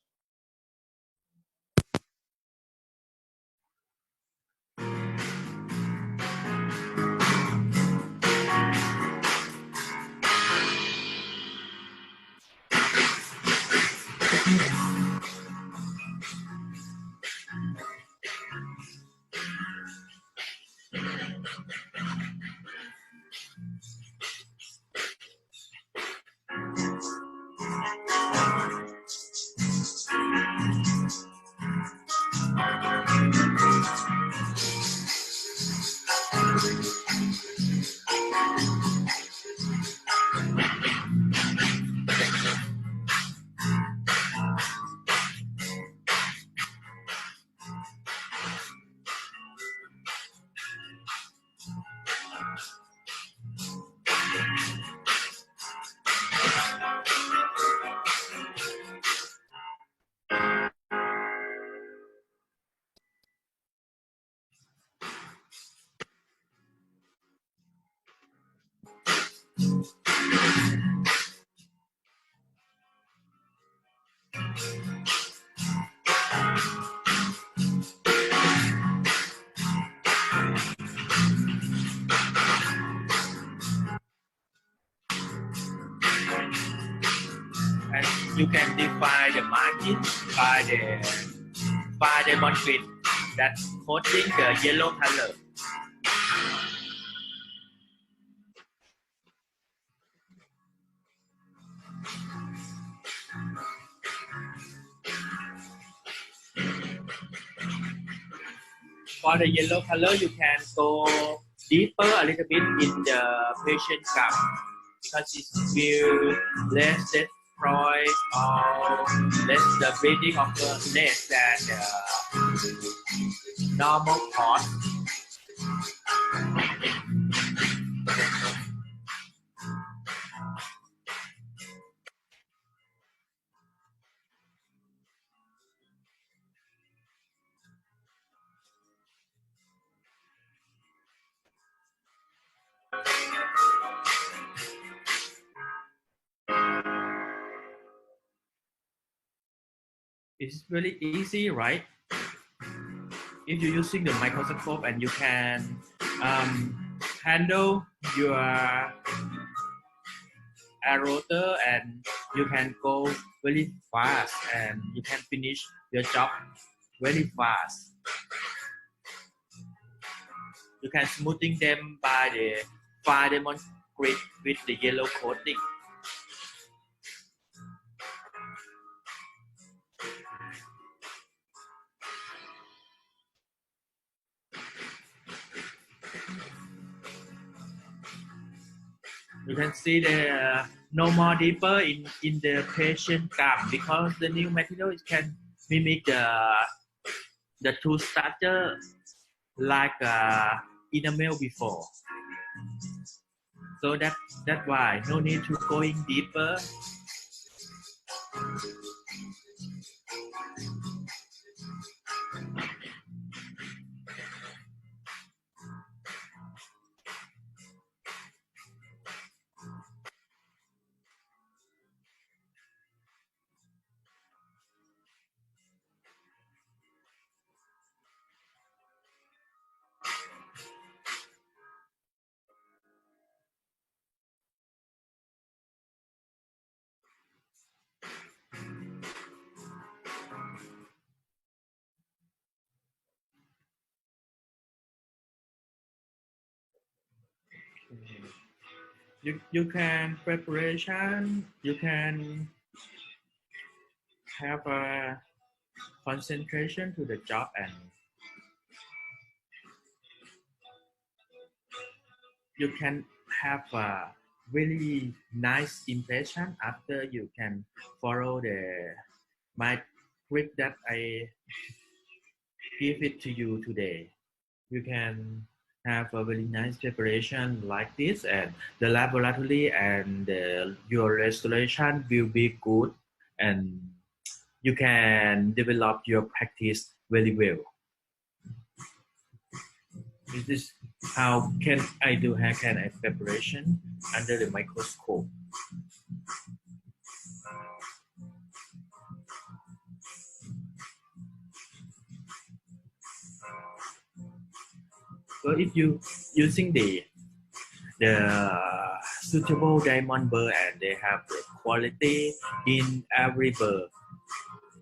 And you can define the margin by demonstrate that coating the yellow color. For the yellow color, you can go deeper a little bit in the patient gum because it will less destroy or less the bleeding of the less than the normal cord. It's really easy, right? If you're using the microscope and you can handle your rotor and you can go very fast and you can finish your job very fast. You can smoothing them by the fine demonstrate with the yellow coating. You can see the no more deeper in the patient gum because the new material can mimic the tooth structure like enamel before. So that's why no need to going deeper. You can preparation. You can have a concentration to the job and you can have a really nice impression after you can follow my trick that I give it to you today. You can have a very nice preparation like this and the laboratory and your restoration will be good and you can develop your practice very well. This is how can I do hair can I preparation under the microscope. So if you using the suitable diamond burr and they have the quality in every burr,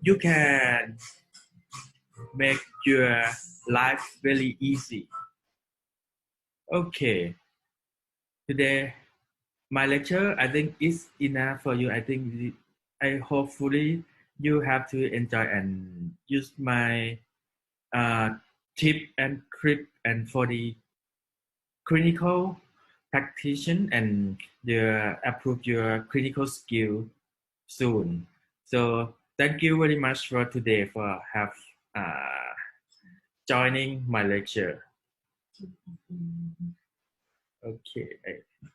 you can make your life very easy. Okay, today my lecture I think is enough for you. I think I hopefully you have to enjoy and use my tip and trick and for the clinical practitioner and approve your clinical skill soon. So thank you very much for today for have joining my lecture. Okay,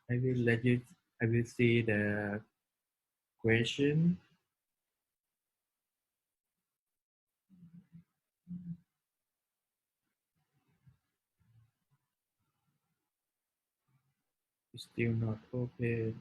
I will let you. I will see the question. Still not open.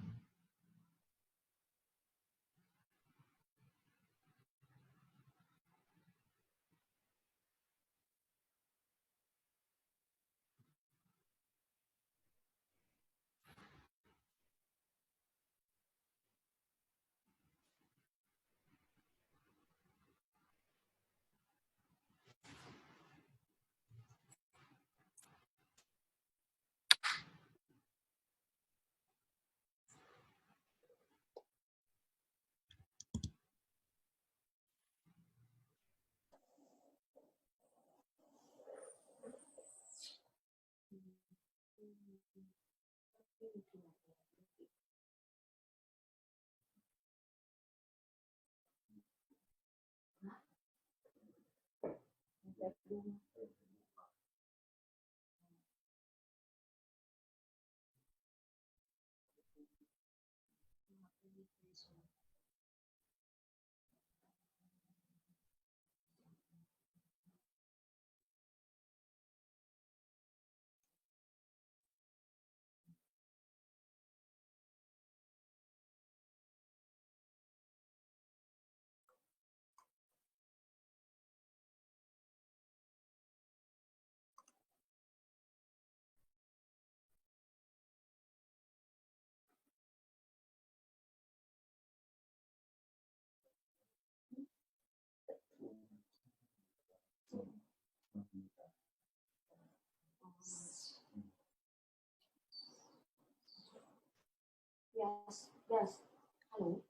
Yes. Hello.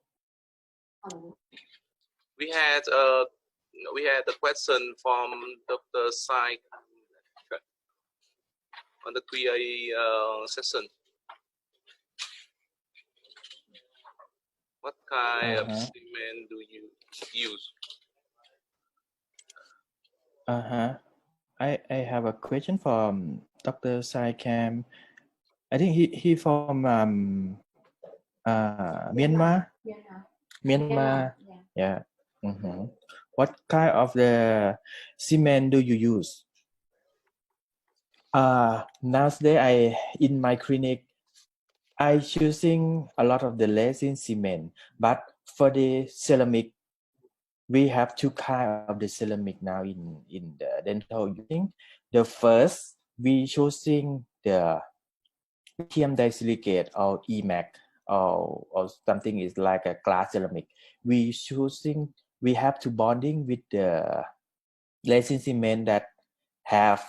Hello. We had a question from Dr. Sai on the QA session. What kind of cement do you use? I have a question from Dr. Sai Cam. I think he from Myanmar. Myanmar. Yeah. What kind of the cement do you use? Nowadays in my clinic I using a lot of the resin cement, but for the ceramic we have two kind of the ceramic now in the dental using. The first we choosing the lithium disilicate or EMAC or something is like a glass ceramic. We have to bonding with the resin cement that have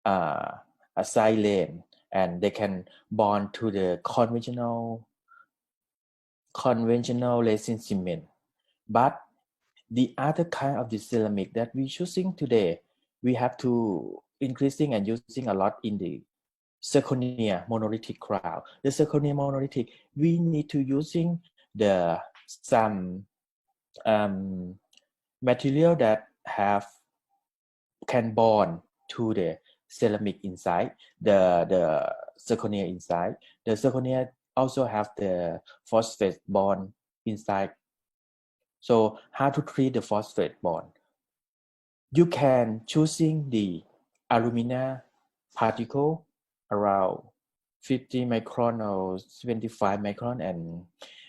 a silane and they can bond to the conventional resin cement. But the other kind of the ceramic that we choosing today, we have to increasing and using a lot in the zirconia monolithic crown. The zirconia monolithic, we need to using the some material that can bond to the ceramic inside, the zirconia inside. The zirconia also have the phosphate bond inside. So how to treat the phosphate bond? You can choosing the alumina particle around 50 micron or 25 micron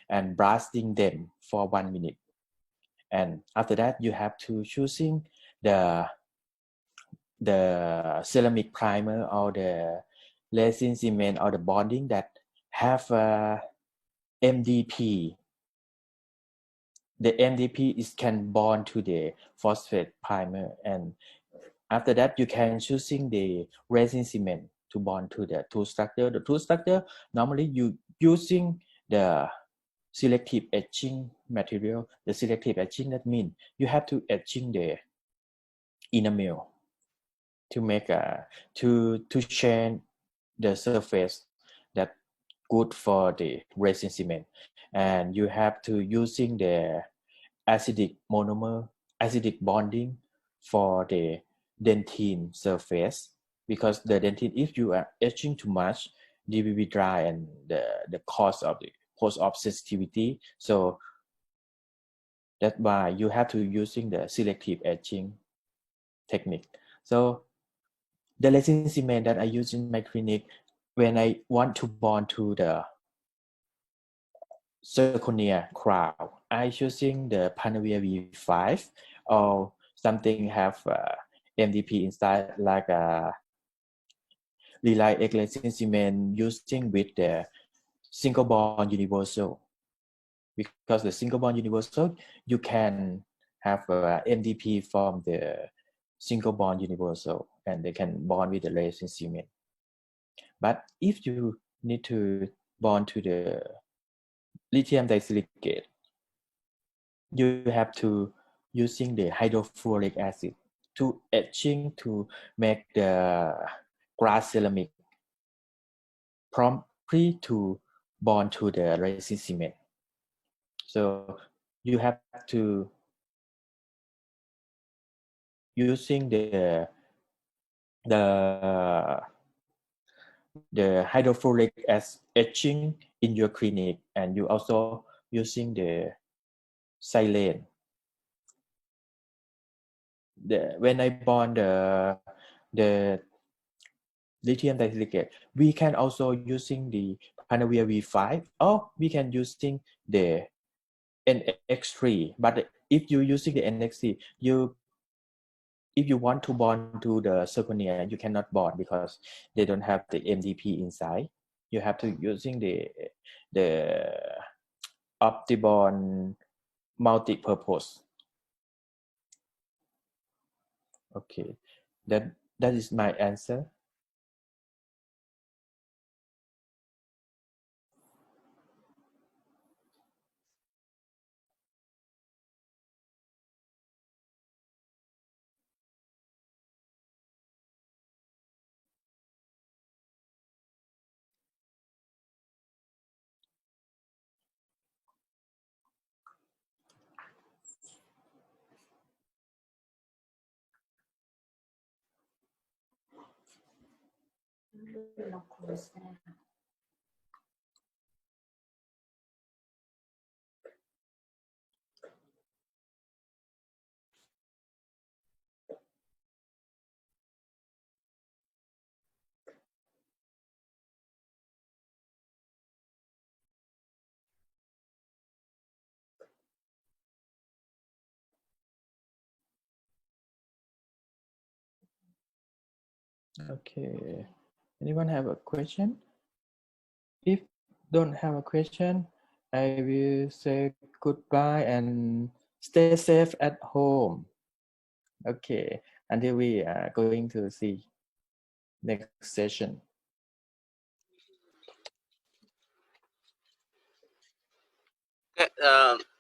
and blasting them for 1 minute. And after that, you have to choosing the ceramic primer or the resin cement or the bonding that have MDP. The MDP can bond to the phosphate primer, and after that you can choosing the resin cement to bond to the tool structure. The tool structure normally you using the selective etching material. The selective etching that means you have to etching the enamel to make to change the surface that good for the resin cement, and you have to using the acidic bonding for the dentine surface, because the dentine, if you are etching too much, they will be dry and the cause of the post-op sensitivity. So that's why you have to using the selective etching technique. So the resin cement that I use in my clinic, when I want to bond to the zirconia crown, I using the Panavia V5 or something have MDP inside, like a Relay X resin cement using with the single bond universal. Because the single bond universal, you can have MDP from the single bond universal and they can bond with the resin cement. But if you need to bond to the lithium disilicate, you have to using the hydrofluoric acid to etching to make the glass ceramic promptly to bond to the resin cement. So you have to using the hydrofluoric as etching in your clinic, and you also using the silane. When I bond the lithium disilicate, we can also using the Panavia V5, or we can using the NX3. But if you using the NX3, if you want to bond to the zirconia, you cannot bond because they don't have the MDP inside. You have to using the OptiBond multi-purpose. Okay, that is my answer. Okay, anyone have a question? If don't have a question, I will say goodbye and stay safe at home. Okay, until we are going to see next session.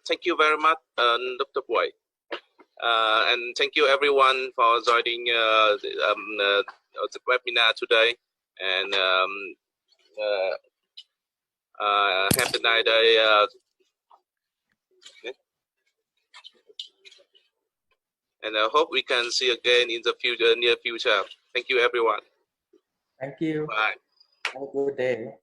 Thank you very much, Dr. Boy. And thank you everyone for joining the webinar today. And have a nice day. And I hope we can see again in the near future. Thank you, everyone. Thank you. Bye. Have a good day.